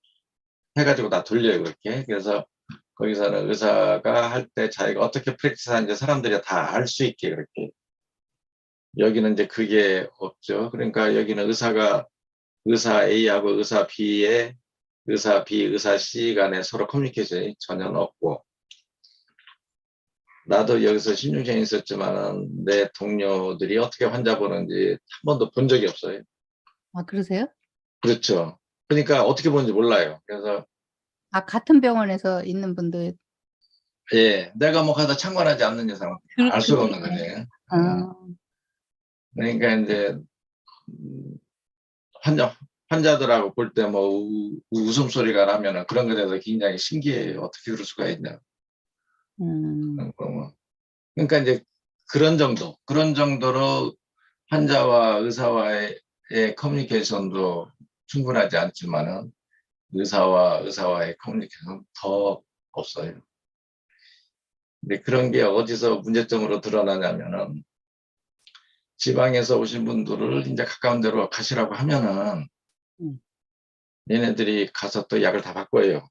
해가지고 다 돌려요 그렇게. 그래서 거기서는 의사가 할 때 자기가 어떻게 프랙티스 하는지 사람들이 다 알 수 있게 그렇게. 여기는 이제 그게 없죠. 그러니까 여기는 의사 A하고 의사 B, 의사 C 간에 서로 커뮤니케이션이 전혀 없고, 나도 여기서 신중생이 있었지만은 내 동료들이 어떻게 환자 보는지 한 번도 본 적이 없어요.
아, 그러세요?
그렇죠. 그러니까 어떻게 보는지 몰라요. 그래서
아, 같은 병원에서 있는 분들.
예, 내가 뭐 가다 참관하지 않는 이상 알 수가 없는 거지.
어,
그러니까 이제 음, 환자들하고 볼 때 뭐 웃음소리가 나면은 그런 것에 대해서 굉장히 신기해요. 어떻게 그럴 수가 있냐. 뭐. 그러니까 이제 그런 정도로 환자와 의사와의 커뮤니케이션도 충분하지 않지만은 의사와의 커뮤니케이션은 더 없어요. 근데 그런 게 어디서 문제점으로 드러나냐면은 지방에서 오신 분들을 이제 가까운 데로 가시라고 하면은
음.
얘네들이 가서 또 약을 다 바꿔요.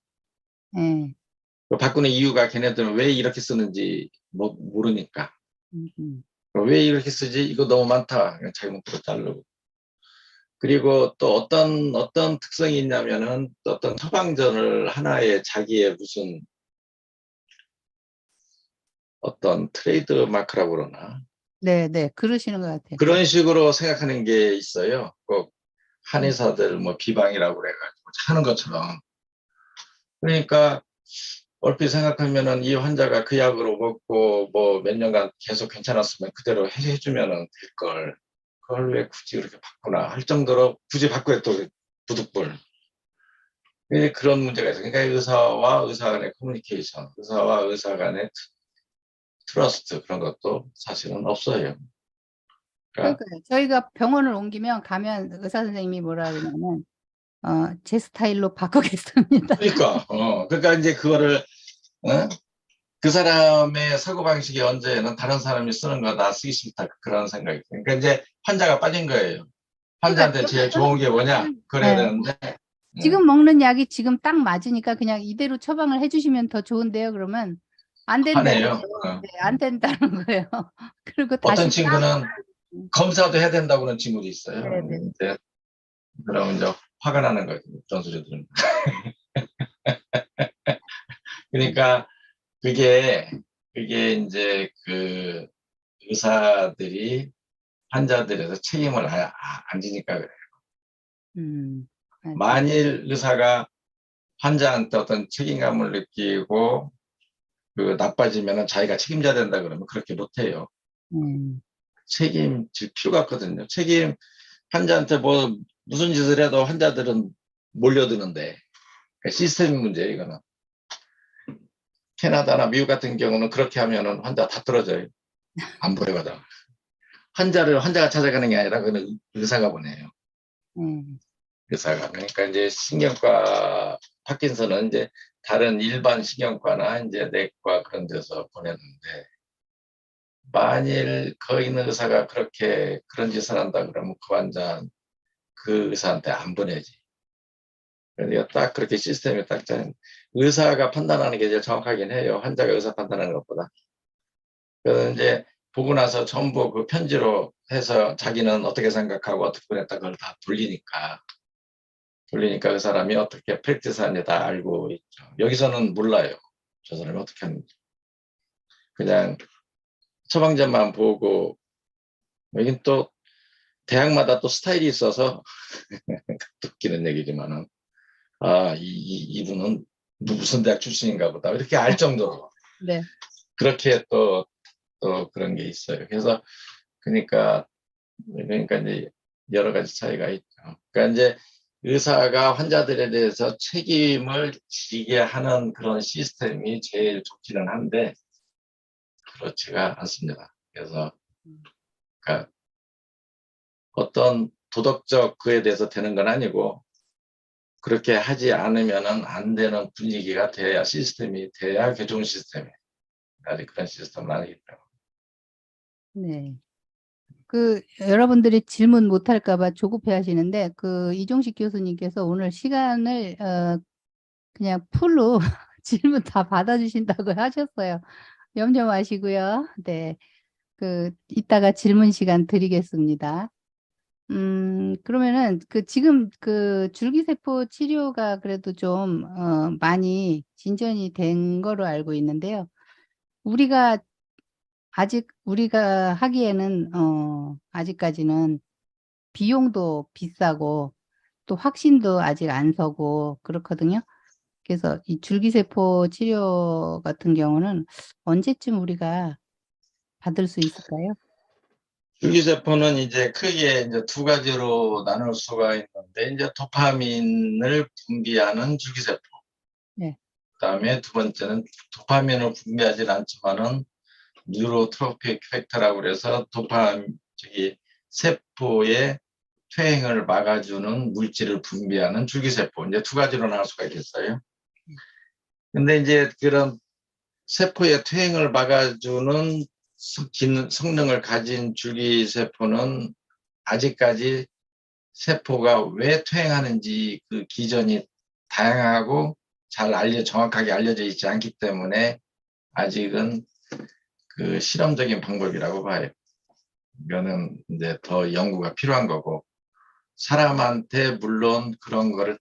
네.
그 바꾸는 이유가 걔네들은 왜 이렇게 쓰는지 모르니까.
음.
왜 이렇게 쓰지? 이거 너무 많다. 잘못으로 자르고. 그리고 또 어떤 특성이 있냐면은 또 어떤 처방전을 하나의 자기의 무슨 어떤 트레이드 마크라고 그러나
네, 네, 그러시는 것 같아요.
그런 식으로 생각하는 게 있어요. 꼭
음.
한의사들 뭐 비방이라고 그래가지고 하는 것처럼. 그러니까 얼핏 생각하면은 이 환자가 그 약으로 먹고 뭐 몇 년간 계속 괜찮았으면 그대로 해주면은 될 걸. 그걸 왜 굳이 그렇게 바꾸나 할 정도로 굳이 바꾸야 또 부득불. 그런 문제가 있어요. 그러니까 의사와 의사 간의 커뮤니케이션, 의사와 의사 간의 트러스트 그런 것도 사실은 없어요. 그러니까
그러니까요. 저희가 병원을 옮기면 가면 의사 선생님이 뭐라 그러냐면, 제 스타일로 바꾸겠습니다.
그러니까 이제 그거를 어? 그 사람의 사고방식이 언제는 다른 사람이 쓰는 거 나 쓰기 싫다 그런 생각이. 그러니까 이제 환자가 빠진 거예요.
그러니까
환자한테 제일 좋은 게 뭐냐? 그래야
네.
되는데
지금 먹는 약이 지금 딱 맞으니까 그냥 이대로 처방을 해주시면 더 좋은데요. 그러면 안 된대요.
하네요.
네, 안 된다는 거예요. 그리고
어떤
다시
친구는 검사도 해야 된다고 하는 친구도 있어요.
네, 네.
이제 그러면 이제 화가 나는 거예요. 그런 소리 들으면. 그러니까 그게 이제 그 의사들이 환자들에서 책임을 안 지니까 그래요.
맞아요.
만일 의사가 환자한테 어떤 책임감을 느끼고 그 나빠지면은 자기가 책임져야 된다 그러면 그렇게 못해요. 책임질 필요가 없거든요. 환자한테 뭐 무슨 짓을 해도 환자들은 몰려드는데 그러니까 시스템 문제예요, 이거는. 캐나다나 미국 같은 경우는 그렇게 하면은 환자 다 떨어져요. 안 보이거든. 환자가 찾아가는 게 아니라 그는 의사가 보내요. 의사가. 그러니까 이제 신경과 파킨슨은 이제 다른 일반 신경과나 이제 내과 그런 데서 보냈는데, 만일 거기 있는 의사가 그렇게 그런 짓을 한다 그러면 그 환자 그 의사한테 안 보내지. 그러니까 딱 그렇게 시스템이 딱 짠. 의사가 판단하는 게 제일 정확하긴 해요. 환자가 의사 판단하는 것보다. 그래서 이제 보고 나서 전부 그 편지로 해서 자기는 어떻게 생각하고 어떻게 보냈다 그걸 다 돌리니까 그 사람이 어떻게 프랙티스 하는지 다 알고 있죠. 여기서는 몰라요. 저 사람이 어떻게 하는지. 그냥 처방전만 보고, 여긴 또 대학마다 또 스타일이 있어서 웃기는 얘기지만은, 아, 이분은 무슨 대학 출신인가 보다. 이렇게 알 정도로.
네.
그렇게 또 그런 게 있어요. 그래서, 그러니까 이제 여러 가지 차이가 있죠. 그러니까 이제 의사가 환자들에 대해서 책임을 지게 하는 그런 시스템이 제일 좋기는 한데, 그렇지가 않습니다. 그래서, 그러니까 어떤 도덕적 그에 대해서 되는 건 아니고, 그렇게 하지 않으면은 안 되는 분위기가 돼야 시스템이 돼야 좋은 시스템이에요. 아직 그런 시스템은 아니기 때문에.
네. 그 여러분들이 질문 못할까 봐 조급해 하시는데 그 이종식 교수님께서 오늘 시간을 그냥 풀로 질문 다 받아주신다고 하셨어요. 염려 마시고요. 네. 그 이따가 질문 시간 드리겠습니다. 그러면은 그 지금 그 줄기세포 치료가 그래도 좀 많이 진전이 된 거로 알고 있는데요. 우리가 하기에는 아직까지는 비용도 비싸고 또 확신도 아직 안 서고 그렇거든요. 그래서 이 줄기세포 치료 같은 경우는 언제쯤 우리가 받을 수 있을까요?
줄기세포는 이제 크게 이제 두 가지로 나눌 수가 있는데, 이제 도파민을 분비하는 줄기세포.
네.
그다음에 두 번째는 도파민을 분비하지는 않지만은 뉴로트로픽 팩터라고 그래서 세포의 퇴행을 막아주는 물질을 분비하는 줄기세포. 이제 두 가지로 나눌 수가 있겠어요. 근데 이제 그런 세포의 퇴행을 막아주는 성능을 가진 줄기세포는 아직까지 세포가 왜 퇴행하는지 그 기전이 다양하고 정확하게 알려져 있지 않기 때문에 아직은 그 실험적인 방법이라고 봐요. 이거는 이제 더 연구가 필요한 거고, 사람한테 물론 그런 거를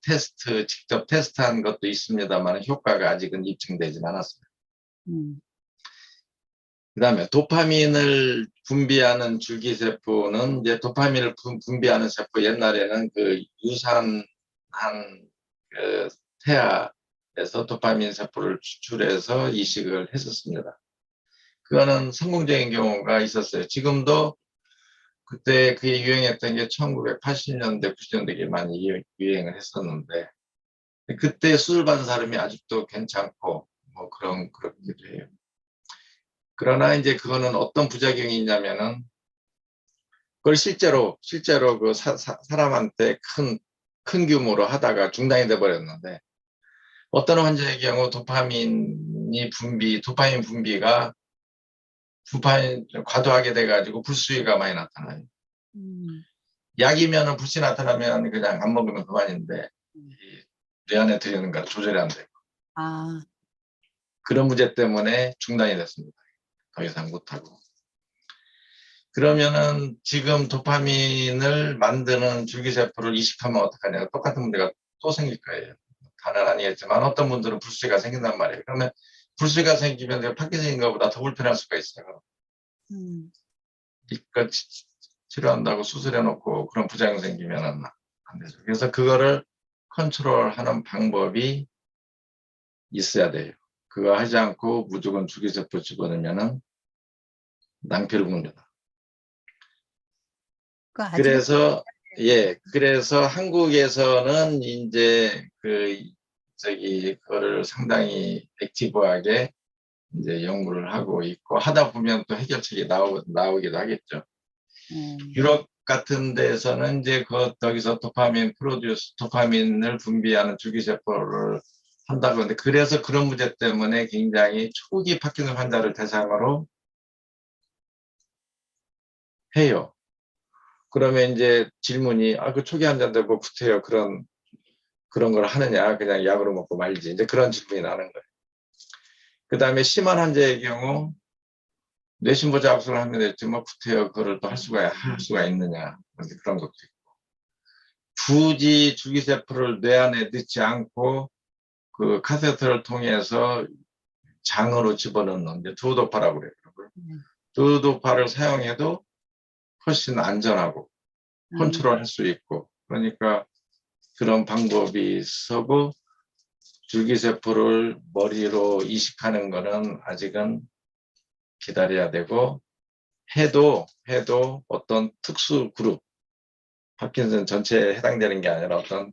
직접 테스트한 것도 있습니다만 효과가 아직은 입증되진 않았습니다. 그다음에 도파민을 분비하는 줄기세포는 이제 도파민을 분비하는 세포, 옛날에는 그 유산한 그 태아에서 도파민 세포를 추출해서 이식을 했었습니다. 그거는 성공적인 경우가 있었어요. 지금도 그때 그게 유행했던 게 1980년대, 90년대에 많이 유행을 했었는데, 그때 수술 받은 사람이 아직도 괜찮고 뭐 그렇기도 해요. 그러나 이제 그거는 어떤 부작용이 있냐면은, 그걸 실제로 그 사람한테 큰 규모로 하다가 중단이 돼 버렸는데, 어떤 환자의 경우 도파민 분비가 과도하게 돼 가지고 불수위가 많이 나타나요. 약이면은 불씨 나타나면 그냥 안 먹으면 그만인데, 뇌 안에 들어있는 걸 조절이 안 되고, 그런 문제 때문에 중단이 됐습니다. 더 이상 못하고. 그러면은 지금 도파민을 만드는 줄기세포를 이식하면 어떡하냐. 똑같은 문제가 또 생길 거예요. 다는 아니겠지만 어떤 분들은 불수가 생긴단 말이에요. 그러면 불수가 생기면 파킨슨인 것보다 더 불편할 수가 있어요. 이거 치료한다고 수술해놓고 그런 부작용 생기면 안 되죠. 그래서 그거를 컨트롤하는 방법이 있어야 돼요. 그거 하지 않고 무조건 줄기세포 집어넣으면은 낭패를 봅니다. 그래서 한국에서는 이제 그거를 상당히 액티브하게 이제 연구를 하고 있고 하다 보면 또 해결책이 나오기도 하겠죠.
음,
유럽 같은 데서는 이제 거기서 도파민을 분비하는 줄기세포를 한다고 하는데 그래서 그런 문제 때문에 굉장히 초기 파킨슨 환자를 대상으로 해요. 그러면 이제 질문이 그 초기 환자인데 뭐 구태여 그런 걸 하느냐 그냥 약으로 먹고 말지 이제 그런 질문이 나는 거예요. 그 다음에 심한 환자의 경우 뇌심보 자극을 하면 됐지 뭐 구태여 그걸 또 할 수가 있느냐 그런 것도 있고 굳이 줄기세포를 뇌 안에 넣지 않고 그 카테터를 통해서 장으로 집어넣는 이제 두오도파라고 그래요. 두오도파를 사용해도 훨씬 안전하고
음,
컨트롤할 수 있고 그러니까 그런 방법이 있고 줄기세포를 머리로 이식하는 거는 아직은 기다려야 되고 해도 어떤 특수 그룹 파킨슨 전체에 해당되는 게 아니라 어떤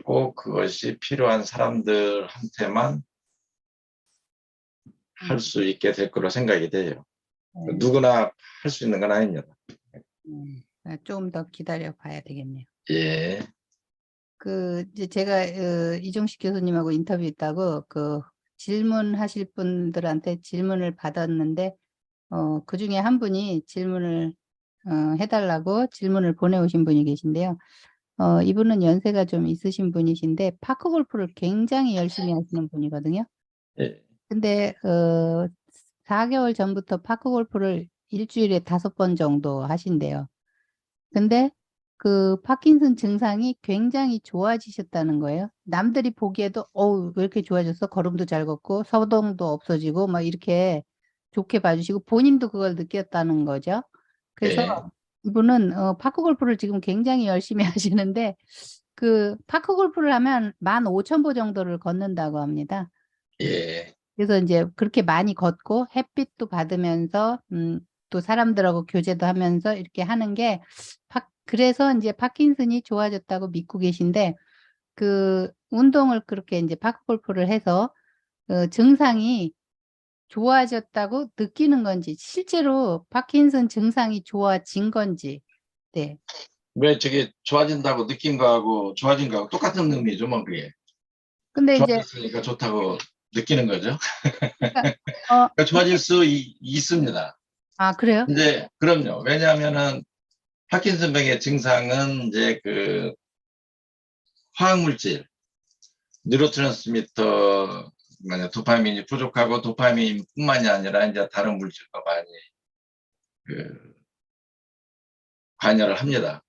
꼭 그것이 필요한 사람들한테만 할 수 있게 될 거로 생각이 돼요. 누구나 할 수 있는 건 아닙니다.
좀 더 기다려 봐야 되겠네요.
예.
이제 제가 이종식 교수님하고 인터뷰했다고 질문하실 분들한테 질문을 받았는데 그 중에 한 분이 질문을 해달라고 질문을 보내오신 분이 계신데요. 이분은 연세가 좀 있으신 분이신데 파크 골프를 굉장히 열심히 하시는 분이거든요.
예.
근데 4개월 전부터 파크 골프를 일주일에 5번 정도 하신대요. 근데 그 파킨슨 증상이 굉장히 좋아지셨다는 거예요. 남들이 보기에도 왜 이렇게 좋아졌어? 걸음도 잘 걷고 서동도 없어지고 막 이렇게 좋게 봐주시고 본인도 그걸 느꼈다는 거죠. 그래서
예.
이분은 파크 골프를 지금 굉장히 열심히 하시는데 그 파크 골프를 하면 15,000보 정도를 걷는다고 합니다.
예.
그래서 이제 그렇게 많이 걷고 햇빛도 받으면서 또 사람들하고 교제도 하면서 이렇게 하는 게 그래서 이제 파킨슨이 좋아졌다고 믿고 계신데 그 운동을 그렇게 이제 파크 골프를 해서 증상이 좋아졌다고 느끼는 건지 실제로 파킨슨 증상이 좋아진 건지 네.
왜 저게 좋아진다고 느낀 거하고 좋아진 거하고 똑같은 의미죠, 뭐 그게.
근데 이제
좋아졌으니까 좋다고 느끼는 거죠.
그러니까
그러니까 좋아질 수 있습니다.
그래요?
근데 그럼요. 왜냐하면은 파킨슨병의 증상은 이제 그 화학물질, 뉴로트랜스미터, 도파민이 부족하고 도파민뿐만이 아니라 이제 다른 물질도 많이 그 관여를 합니다.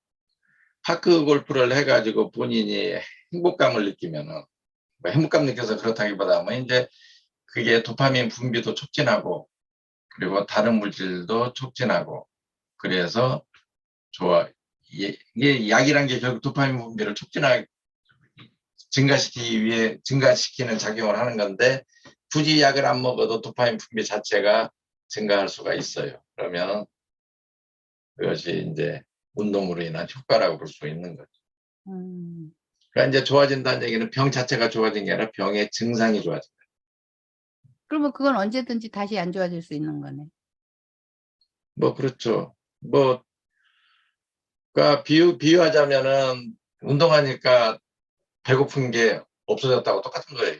파크 골프를 해가지고 본인이 행복감을 느끼면은 뭐 행복감 느껴서 그렇다기보다는 이제 그게 도파민 분비도 촉진하고 그리고 다른 물질도 촉진하고 그래서 좋아. 이게 약이란 게 결국 도파민 분비를 증가시키는 작용을 하는 건데 굳이 약을 안 먹어도 도파민 분비 자체가 증가할 수가 있어요. 그러면 그것이 이제 운동으로 인한 효과라고 볼 수 있는 거죠. 그러니까 이제 좋아진다는 얘기는 병 자체가 좋아진 게 아니라 병의 증상이 좋아진다.
그러면 그건 언제든지 다시 안 좋아질 수 있는 거네.
뭐 그렇죠. 뭐 그러니까 비유하자면은 운동하니까 배고픈 게 없어졌다고 똑같은 거예요.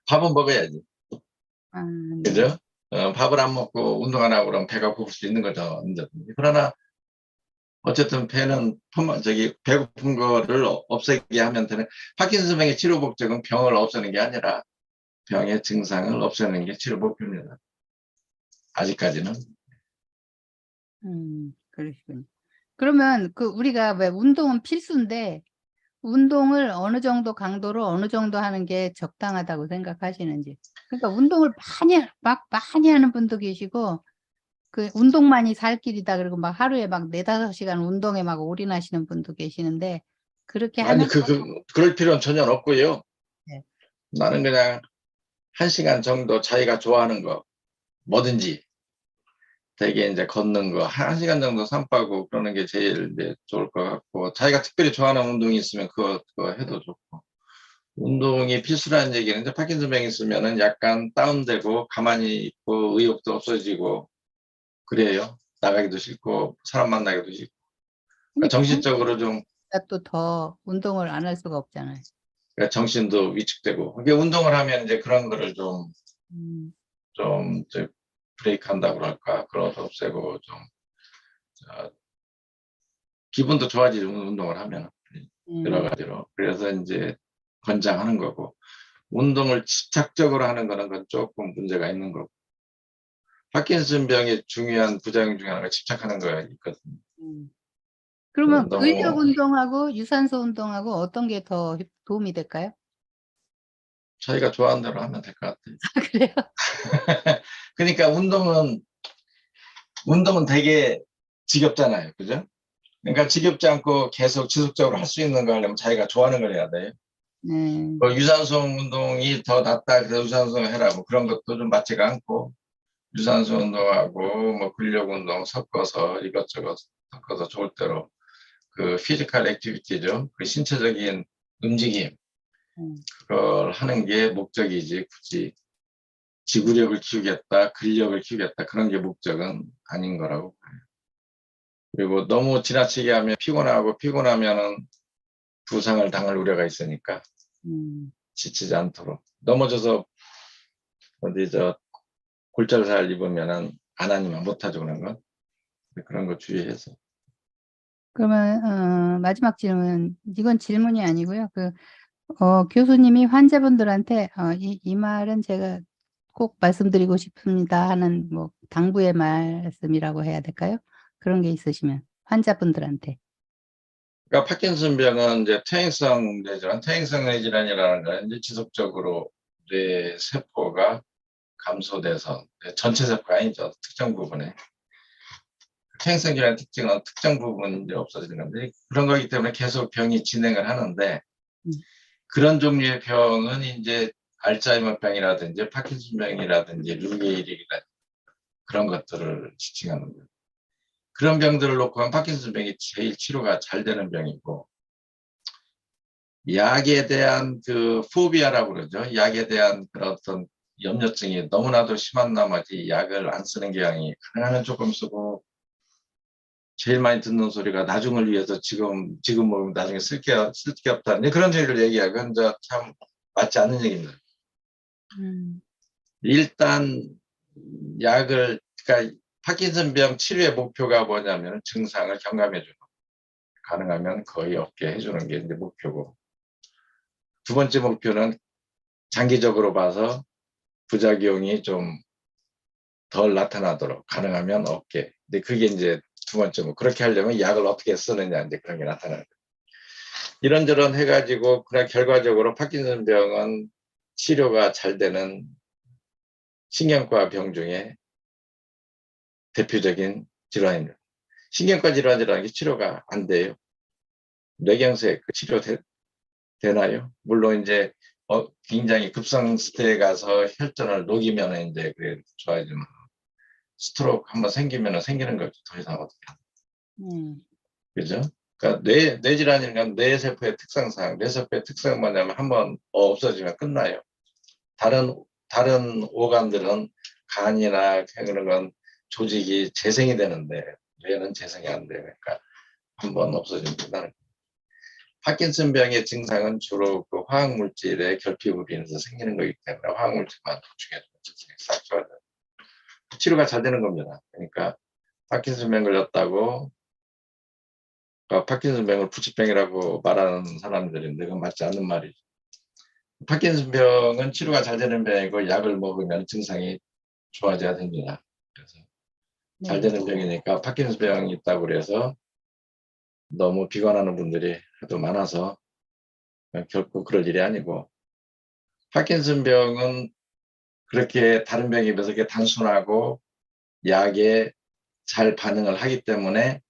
밥은 먹어야지.
네.
그죠? 밥을 안 먹고 운동 안 하고 그러면 배가 고플 수 있는 거죠. 언제든지. 그러나 어쨌든 배고픈 거를 없애게 하면 되는 파킨슨병의 치료 목적은 병을 없애는 게 아니라 병의 증상을 없애는 게 치료 목표입니다. 아직까지는.
그러시군요. 그러면 우리가 왜 운동은 필수인데 운동을 어느 정도 강도로 어느 정도 하는 게 적당하다고 생각하시는지. 그러니까 운동을 많이 하는 분도 계시고 운동만이 살 길이다 그리고 막 하루에 막 4-5시간 운동에 막 올인하시는 분도 계시는데 그렇게
아니
하면
그럴 필요는 전혀 없고요.
네.
나는 그냥 1시간 정도 자기가 좋아하는 거 뭐든지 되게 이제 걷는 거 1시간 정도 산바고 그러는 게 제일 이제 좋을 것 같고 자기가 특별히 좋아하는 운동이 있으면 그거 해도 좋고 운동이 필수라는 얘기는 이제 파킨슨병이 있으면은 약간 다운되고 가만히 있고 의욕도 없어지고 그래요. 나가기도 싫고 사람 만나기도 싫고 그러니까 정신적으로 좀
또 더 운동을 안 할 수가 없잖아요.
그러니까 정신도 위축되고 그게 운동을 하면 이제 그런 거를
음,
좀 이제 브레이크한다고 그럴까 그런 거 없애고 좀 기분도 좋아지죠. 운동을 하면 여러 가지로 그래서 이제 권장하는 거고 운동을 집착적으로 하는 거는 건 조금 문제가 있는 거고 파킨슨병의 중요한 부작용 중에 하나가 집착하는 거가 있거든요.
그러면 근력
너무
운동하고 유산소 운동하고 어떤 게 더 도움이 될까요?
자기가 좋아하는 대로 하면 될 것 같아요.
그래요?
그러니까 운동은 되게 지겹잖아요. 그죠? 그러니까 지겹지 않고 계속 지속적으로 할 수 있는 거 하려면 자기가 좋아하는 걸 해야 돼요.
네.
유산소 운동이 더 낫다 그래서 유산소 해라 뭐 그런 것도 좀 맞지가 않고 유산소 운동하고 뭐 근력 운동 섞어서 이것저것 섞어서 좋을 대로 그 피지컬 액티비티죠. 그 신체적인 움직임 그걸 하는 게 목적이지 굳이 지구력을 키우겠다, 근력을 키우겠다 그런 게 목적은 아닌 거라고 봐요. 그리고 너무 지나치게 하면 피곤하고 피곤하면은 부상을 당할 우려가 있으니까 지치지 않도록 넘어져서 어디 저 골절살 입으면은 안 하니만 못하죠 그런 건 그런 거 주의해서.
그러면 마지막 질문, 이건 질문이 아니고요. 교수님이 환자분들한테 이 말은 제가 꼭 말씀드리고 싶습니다 하는 뭐 당부의 말씀이라고 해야 될까요? 그런 게 있으시면 환자분들한테.
그러니까 파킨슨병은 이제 퇴행성 뇌질환, 퇴행성 뇌질환이라는 건 이제 지속적으로 뇌 세포가 감소돼서 전체 세포가 아니죠 특정 부분에 퇴행성 질환의 특징은 특정 부분이 이제 없어지는 건데 그런 거기 때문에 계속 병이 진행을 하는데 그런 종류의 병은 이제 알츠하이머병이라든지 파킨슨병이라든지 류게이릭이라든지 그런 것들을 지칭하는 거예요. 그런 병들을 놓고 하면 파킨슨병이 제일 치료가 잘 되는 병이고 약에 대한 그 포비아라고 그러죠. 약에 대한 그런 어떤 염려증이 너무나도 심한 나머지 약을 안 쓰는 경향이 가능하면 조금 쓰고 제일 많이 듣는 소리가 나중을 위해서 지금 먹으면 나중에 쓸 게 없다. 이제 그런 얘기를 얘기하고 그건 참 맞지 않는 얘기입니다. 일단 약을 그러니까 파킨슨병 치료의 목표가 뭐냐면 증상을 경감해주는 가능하면 거의 없게 해주는 게 이제 목표고 두 번째 목표는 장기적으로 봐서 부작용이 좀 덜 나타나도록 가능하면 없게. 근데 그게 이제 두 번째 뭐 그렇게 하려면 약을 어떻게 쓰느냐 이제 그런 게 나타나는 거예요. 이런저런 해가지고 그냥 결과적으로 파킨슨병은 치료가 잘 되는 신경과 병 중에 대표적인 질환입니다. 신경과 질환이라는 게 치료가 안 돼요. 뇌경색 그 치료 되나요? 물론 이제 굉장히 급성 스테이에 가서 혈전을 녹이면 이제 그게 좋아지만 스트로크 한번 생기면 생기는 거죠. 더 이상 어떻게 하나. 그죠? 그러니까 뇌질환이란 건 뇌세포의 특성상 뇌세포의 특성은 뭐냐면 한번 없어지면 끝나요. 다른 오간들은 간이나 그런 건 조직이 재생이 되는데 뇌는 재생이 안 돼요. 그러니까 한번 없어지면 끝나는 거예요. 파킨슨병의 증상은 주로 그 화학물질의 결핍으로 인해서 생기는 거기 때문에 화학물질만 보충해주면 증상이 싹 좋아져요. 치료가 잘 되는 겁니다. 그러니까 파킨슨병 걸렸다고 파킨슨병을 부치병이라고 말하는 사람들인데 그건 맞지 않는 말이죠. 파킨슨병은 치료가 잘 되는 병이고 약을 먹으면 증상이 좋아져야 됩니다. 그래서 잘 되는 병이니까 파킨슨병이 있다고 그래서 너무 비관하는 분들이 하도 많아서 결코 그럴 일이 아니고 파킨슨병은 그렇게 다른 병에 비해서 그렇게 단순하고 약에 잘 반응을 하기 때문에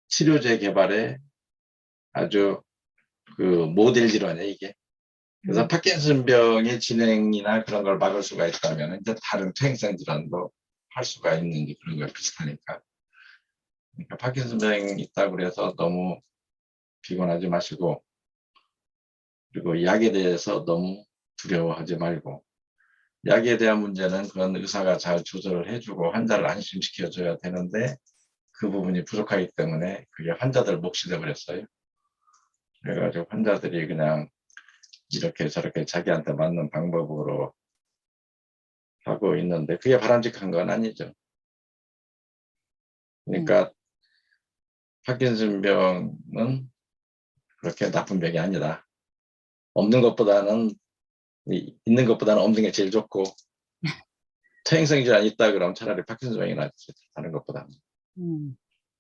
치료제 개발에 아주 그 모델 질환이에요 이게. 그래서 파킨슨병의 진행이나 그런 걸 막을 수가 있다면 이제 다른 퇴행성 질환도 할 수가 있는 게 그런 거 비슷하니까. 그러니까 파킨슨병이 있다고 그래서 너무 피곤하지 마시고 그리고 약에 대해서 너무 두려워하지 말고, 약에 대한 문제는 그건 의사가 잘 조절을 해주고 환자를 안심시켜줘야 되는데 그 부분이 부족하기 때문에 그게 환자들 몫이 되어버렸어요. 그래가지고 환자들이 그냥 이렇게 저렇게 자기한테 맞는 방법으로 하고 있는데 그게 바람직한 건 아니죠. 그러니까 파킨슨 병은 그렇게 나쁜 병이 아니다. 없는 것보다는 있는 것보다는 없는 게 제일 좋고, 퇴행성 질환이 있다 그러면 차라리 파킨슨 병이 낫지 다른 것보다는.
음.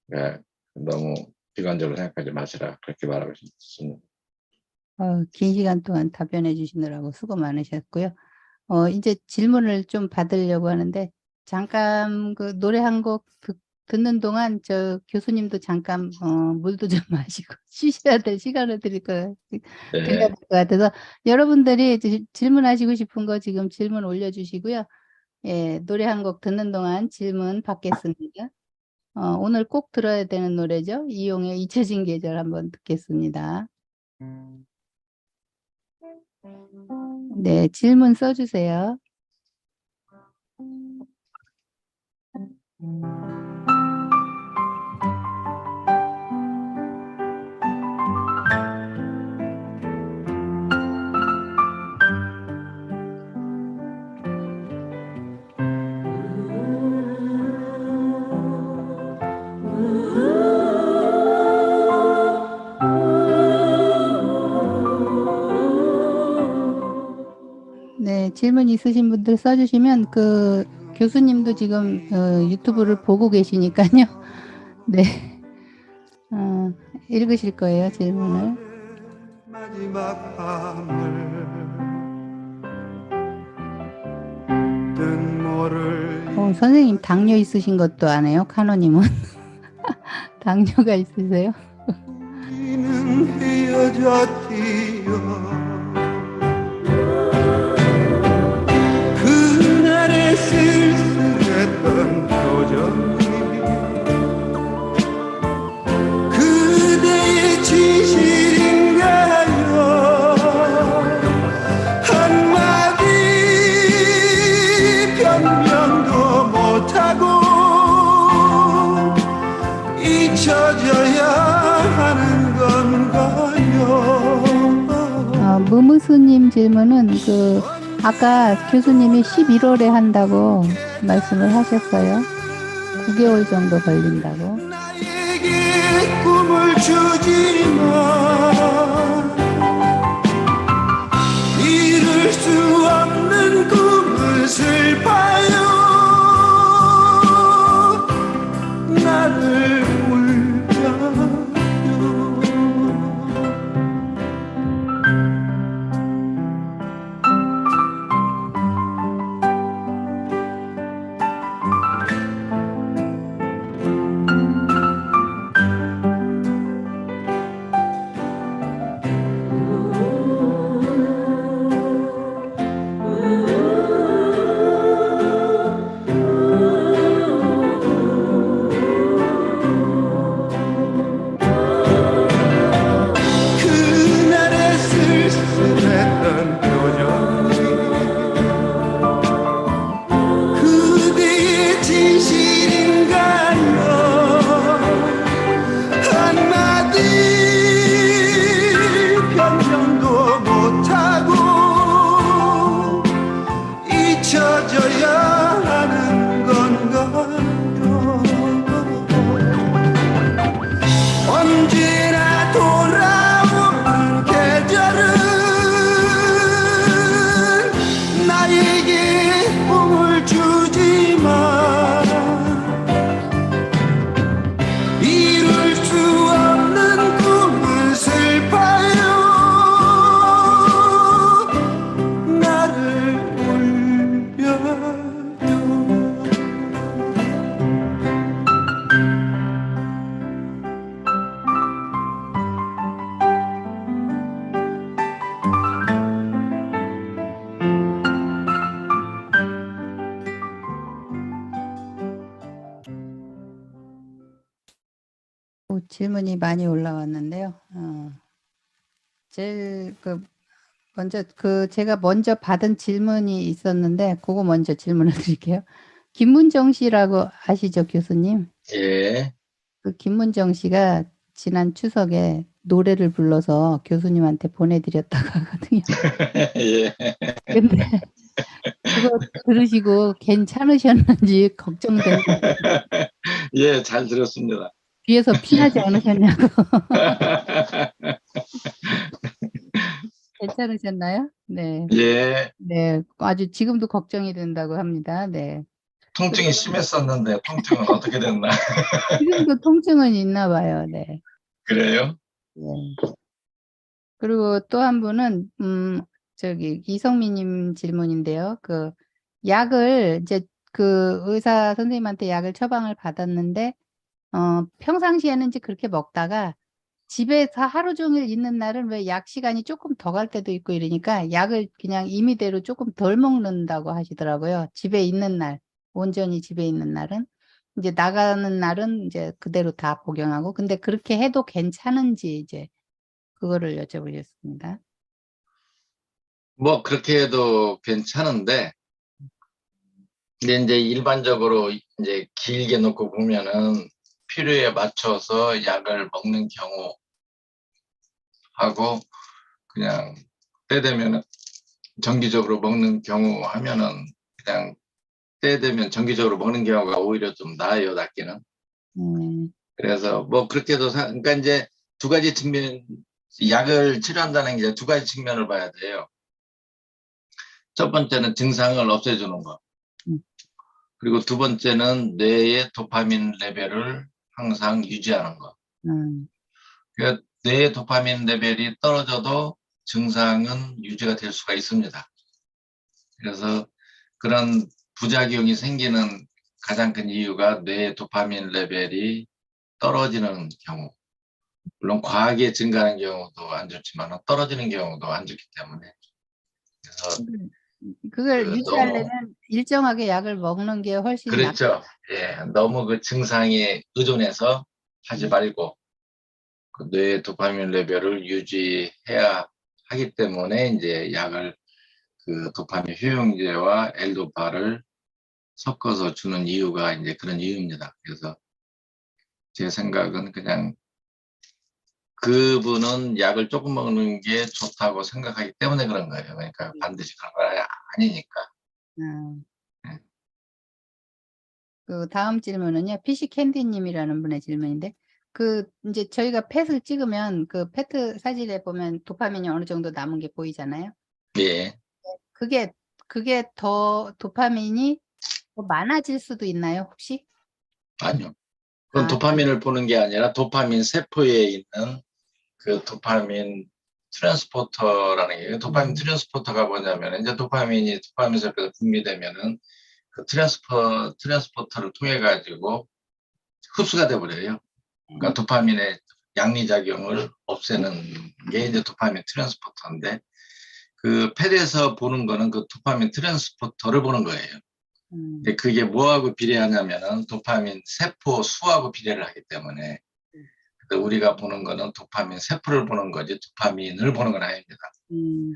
그러니까 너무 비관적으로 생각하지 마시라 그렇게 말하고 싶습니다.
긴 시간 동안 답변해 주시느라고 수고 많으셨고요. 이제 질문을 좀 받으려고 하는데 잠깐 그 노래 한 곡 듣는 동안 저 교수님도 잠깐 물도 좀 마시고 쉬셔야 될 시간을 드려야 될
네.
것 같아서 여러분들이 질문하시고 싶은 거 지금 질문 올려주시고요. 예, 노래 한 곡 듣는 동안 질문 받겠습니다. 오늘 꼭 들어야 되는 노래죠. 이용의 잊혀진 계절 한번 듣겠습니다. 네, 질문 써주세요. 네, 질문 있으신 분들 써주시면 그 교수님도 지금 유튜브를 보고 계시니까요. 네, 읽으실 거예요, 질문을.
마지막 밤을 뜬모를
선생님 당뇨 있으신 것도 아네요, 카노님은. 당뇨가 있으세요?
우리는 헤어졌지요. 그날의 쓸쓸했던 표정이 그대의 진실인가요? 한마디 변명도 못하고 잊혀져야 하는 건가요?
무무수님 질문은 아까 교수님이 11월에 한다고 말씀을 하셨어요. 9개월 정도 걸린다고.
나에게 꿈을 주지만 이룰 수 없는 꿈을 슬퍼요. 나를 울려요. 그날의 쓸쓸했던 표정이 그대의 진실인가요? 한마디 변명도 못하고 잊혀져야 하는 건가요? 언제나 돌아오는 계절은 나에게 꿈을 주지만 이룰 수 없는 꿈은 슬퍼요. 나를 울려요.
질문이 많이 올라왔는데요. 제일 먼저 제가 먼저 받은 질문이 있었는데 그거 먼저 질문을 드릴게요. 김문정 씨라고 아시죠, 교수님?
예.
그 김문정 씨가 지난 추석에 노래를 불러서 교수님한테 보내드렸다고 하거든요.
예.
근데 그거 들으시고 괜찮으셨는지 걱정되는
예, 잘 들었습니다.
뒤에서 피하지 않으셨냐고. 괜찮으셨나요? 네.
예.
네. 아주 지금도 걱정이 된다고 합니다. 네.
통증이
그리고
심했었는데 통증은 어떻게 됐나?
지금도 통증은 있나 봐요. 네.
그래요?
네. 그리고 또 한 분은 저기 이성미님 질문인데요. 그 약을 이제 그 의사 선생님한테 약을 처방을 받았는데 평상시에는 이제 그렇게 먹다가 집에서 하루 종일 있는 날은 왜 약 시간이 조금 더 갈 때도 있고 이러니까 약을 그냥 임의대로 조금 덜 먹는다고 하시더라고요. 집에 있는 날, 온전히 집에 있는 날은. 이제 나가는 날은 이제 그대로 다 복용하고. 근데 그렇게 해도 괜찮은지 이제 그거를 여쭤보겠습니다.
뭐 그렇게 해도 괜찮은데, 근데 이제 일반적으로 이제 길게 놓고 보면은 필요에 맞춰서 약을 먹는 경우하고 그냥 때 되면 정기적으로 먹는 경우 하면은 그냥 때 되면 정기적으로 먹는 경우가 오히려 좀 나아요, 낫기는. 그래서 뭐 그렇게도 그러니까 이제 두 가지 측면, 약을 치료한다는 게 이제 두 가지 측면을 봐야 돼요. 첫 번째는 증상을 없애주는 거.
음,
그리고 두 번째는 뇌의 도파민 레벨을 항상 유지하는 거.
음,
그러니까 뇌의 도파민 레벨이 떨어져도 증상은 유지가 될 수가 있습니다. 그래서 그런 부작용이 생기는 가장 큰 이유가 뇌의 도파민 레벨이 떨어지는 경우. 물론 과하게 증가하는 경우도 안 좋지만 떨어지는 경우도 안 좋기 때문에. 그래서
그걸
너무,
유지하려면 일정하게 약을 먹는 게 훨씬
그렇죠. 예, 너무 그 증상에 의존해서 하지 말고 그 뇌의 도파민 레벨을 유지해야 하기 때문에 이제 약을 그 도파민 효용제와 L도파를 섞어서 주는 이유가 이제 그런 이유입니다. 그래서 제 생각은 그냥 그분은 약을 조금 먹는 게 좋다고 생각하기 때문에 그런 거예요. 그러니까 반드시 그런 건 아니니까.
음,
예.
그 다음 질문은요. 피시 캔디님이라는 분의 질문인데 그 이제 저희가 펫을 찍으면 그 페트 사진에 보면 도파민이 어느 정도 남은 게 보이잖아요.
예,
그게 더 도파민이 더 많아질 수도 있나요, 혹시?
아니요. 그건
아,
도파민을 보는 게 아니라 도파민 세포에 있는 그 도파민 트랜스포터라는 게, 도파민 트랜스포터가 뭐냐면, 이제 도파민이 도파민 세포에서 분비되면은 그 트랜스포터를 통해 가지고 흡수가 돼 버려요. 그러니까 도파민의 양리작용을 없애는 게 이제 도파민 트랜스포터인데, 그 펫에서 보는 거는 그 도파민 트랜스포터를 보는 거예요. 근데 그게 뭐하고 비례하냐면은 도파민 세포 수하고 비례를 하기 때문에 우리가 보는 거는 도파민 세포를 보는 거지 도파민을 보는 건 아닙니다.
음,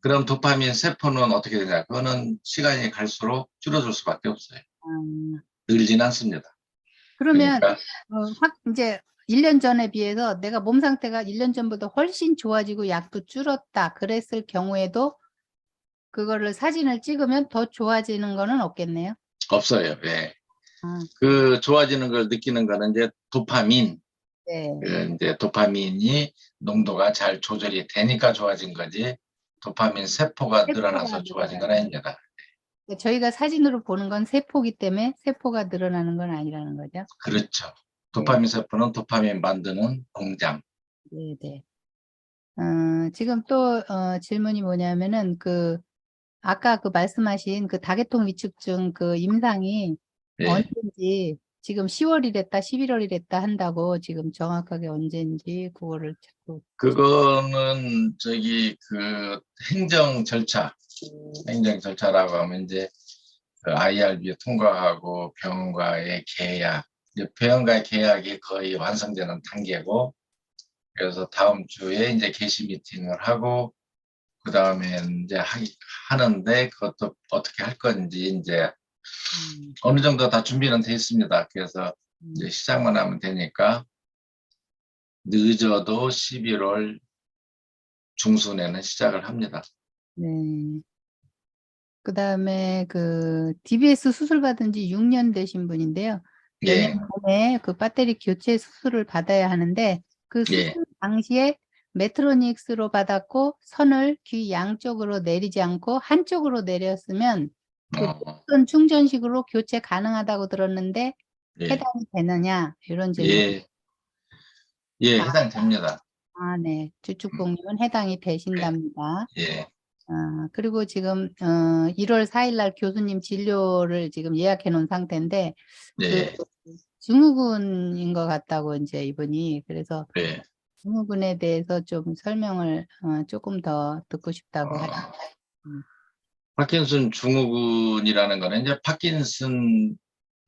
그럼 도파민 세포는 어떻게 되냐? 그거는 시간이 갈수록 줄어들 수밖에 없어요.
음.
늘진 않습니다.
그러면
그러니까
확 이제 1년 전에 비해서 내가 몸 상태가 1년 전보다 훨씬 좋아지고 약도 줄었다 그랬을 경우에도 그거를 사진을 찍으면 더 좋아지는 거는 없겠네요.
없어요. 예.
아,
그 좋아지는 걸 느끼는 거는 이제 도파민,
네.
이제 도파민이 농도가 잘 조절이 되니까 좋아진 거지 도파민 세포가
세포가
늘어나서 좋아진 건
늘어나는.
아닙니다.
저희가 사진으로 보는 건 세포기 때문에 세포가 늘어나는 건 아니라는 거죠.
그렇죠.
네,
도파민 세포는 도파민 만드는 공장.
네, 네. 지금 또 질문이 뭐냐면은 아까 그 말씀하신 그 다계통 위축증 그 임상이
예.
언제인지 지금 10월이랬다 11월이랬다 한다고 지금 정확하게 언제인지 그거를 자꾸
그거는 저기 그 행정 절차라고 하면 이제 그 IRB 통과하고 병원과의 계약, 이제 병원과의 계약이 거의 완성되는 단계고, 그래서 다음 주에 이제 개시 미팅을 하고 그 다음에 이제 하는데 그것도 어떻게 할 건지 이제 어느 정도 다 준비는 돼 있습니다. 그래서 이제 시작만 하면 되니까 늦어도 11월 중순에는 시작을 합니다.
네. 그다음에 그 DBS 수술 받은 지 6년 되신 분인데요.
예,
내년 봄에 그 배터리 교체 수술을 받아야 하는데 그
예,
수술 당시에 메트로닉스로 받았고 선을 귀 양쪽으로 내리지 않고 한쪽으로 내렸으면 그
어,
무선 충전식으로 교체 가능하다고 들었는데
예,
해당이 되느냐 이런 질문.
예, 예,
아,
해당됩니다.
네. 주축봉님은 해당이 되신답니다.
예,
그리고 지금 1월 4일 날 교수님 진료를 지금 예약해 놓은 상태인데 그
예,
증후군인 것 같다고 이제 이분이 그래서
예.
증후군에 대해서 좀 설명을 조금 더 듣고 싶다고 하죠.
파킨슨 증후군이라는 거는 이제 파킨슨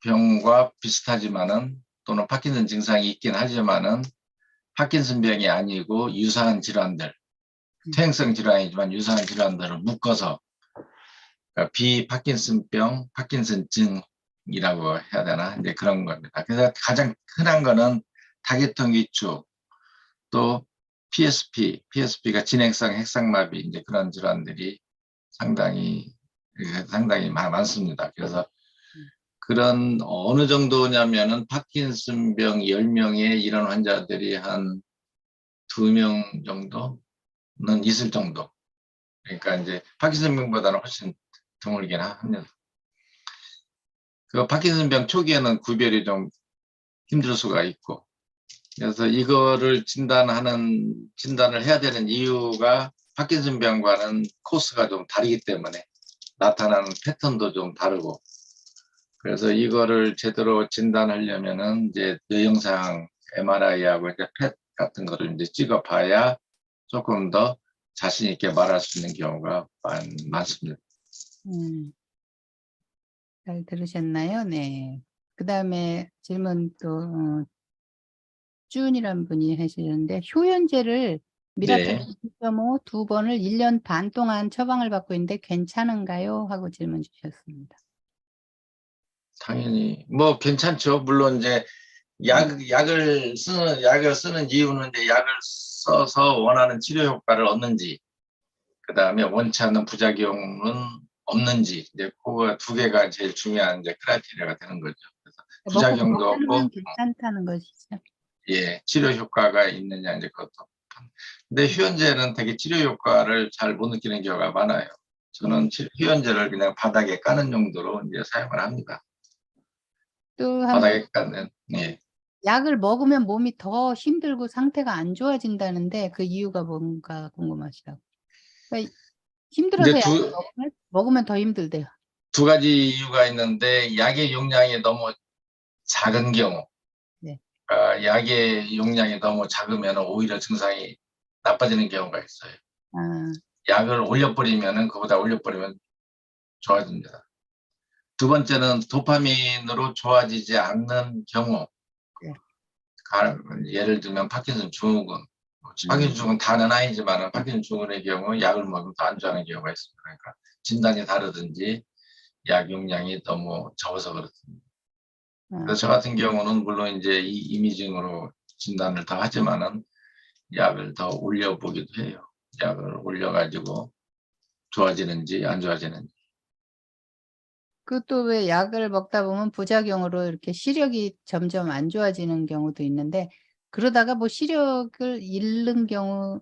병과 비슷하지만은 또는 파킨슨 증상이 있긴 하지만은 파킨슨 병이 아니고 유사한 질환들, 퇴행성 질환이지만 유사한 질환들을 묶어서 그러니까 비파킨슨병, 파킨슨증이라고 해야 되나 이제 그런 겁니다. 그래서 가장 흔한 거는 다계통 위축, 또 PSP가 진행성 핵상마비 이제 그런 질환들이 상당히 많습니다. 그래서 그런 어느 정도냐면은 파킨슨병 10명에 이런 환자들이 한 2명 정도는 있을 정도. 그러니까 이제 파킨슨병보다는 훨씬 드물긴 합니다. 그 파킨슨병 초기에는 구별이 좀 힘들 수가 있고, 그래서 이거를 진단을 해야 되는 이유가 파킨슨병과는 코스가 좀 다르기 때문에 나타나는 패턴도 좀 다르고, 그래서 이거를 제대로 진단하려면은 이제 뇌영상 MRI하고 이제 펫 같은 거를 이제 찍어봐야 조금 더 자신 있게 말할 수 있는 경우가 많습니다.
잘 들으셨나요? 네. 그다음에 질문 또 쭈은이란 분이 하시는데 효연제를 미라클
네,
2.5 두 번을 1년 반 동안 처방을 받고 있는데 괜찮은가요? 하고 질문 주셨습니다.
당연히 뭐 괜찮죠. 물론 이제 약을 쓰는 이유는 이제 약을 써서 원하는 치료 효과를 얻는지, 그 다음에 원치 않는 부작용은 없는지, 이제 그거 두 개가 제일 중요한 이제 크라이테리아가 되는 거죠. 그래서
먹고
부작용도
건강하면
없고,
괜찮다는 것이죠.
예, 치료 효과가 있느냐 이제 그것도. 근데 휴연제는 되게 치료 효과를 잘 못 느끼는 경우가 많아요. 저는 휴연제를 그냥 바닥에 까는 용도로 이제 사용을 합니다.
또 한 번
바닥에 까는, 예.
약을 먹으면 몸이 더 힘들고 상태가 안 좋아진다는데 그 이유가 뭔가 궁금하시다고. 그러니까 힘들어서
이제
약을 먹으면 더 힘들대요.
두 가지 이유가 있는데, 약의 용량이 너무 작은 경우,
네.
약의 용량이 너무 작으면 오히려 증상이 나빠지는 경우가 있어요.
아,
약을 그보다 올려버리면 좋아집니다. 두 번째는 도파민으로 좋아지지 않는 경우,
네.
예를 들면 파킨슨 증후군, 파킨슨 증후군 다는 아니지만 파킨슨 증후군의 경우 약을 먹으면 더 안 좋아하는 경우가 있습니다. 그러니까 진단이 다르든지 약 용량이 너무 적어서 그렇습니다. 그래서 저 같은 경우는 물론 이제 이 이미징으로 진단을 더 하지만은 약을 더 올려보기도 해요. 약을 올려가지고 좋아지는지 안 좋아지는지.
그것도 왜 약을 먹다 보면 부작용으로 이렇게 시력이 점점 안 좋아지는 경우도 있는데 그러다가 뭐 시력을 잃는 경우도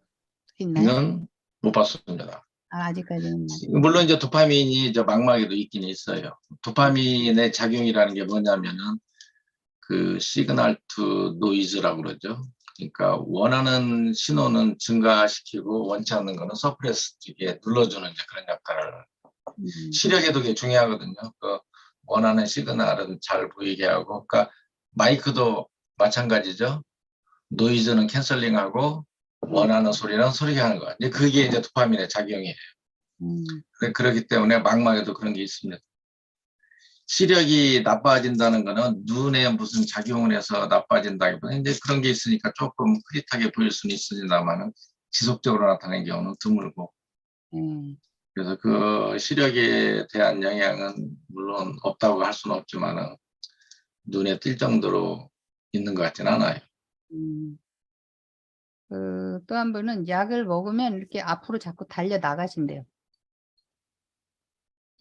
있나요?
는 못 봤습니다.
아직까지는.
물론 이제 도파민이 저 망막에도 있긴 있어요. 도파민의 작용이라는 게 뭐냐면은 그 시그널 투 노이즈라고 그러죠. 그러니까 원하는 신호는 증가시키고 원치 않는 거는 서프레스 쪽에 눌러주는 이제 그런 역할을. 시력에도 그게 중요하거든요. 그 원하는 시그널은 잘 보이게 하고, 그러니까 마이크도 마찬가지죠. 노이즈는 캔슬링하고 원하는 소리는 소리게 하는 거야. 이제 그게 이제 도파민의 작용이에요. 그렇기 때문에 망막에도 그런 게 있습니다. 시력이 나빠진다는 거는 눈에 무슨 작용을 해서 나빠진다기보다 이제 그런 게 있으니까 조금 흐릿하게 보일 수는 있습니다만은 지속적으로 나타나는 경우는 드물고, 그래서 그 시력에 대한 영향은 물론 없다고 할 수는 없지만 눈에 띌 정도로 있는 것 같진 않아요.
또 한 분은 약을 먹으면 이렇게 앞으로 자꾸 달려 나가신대요.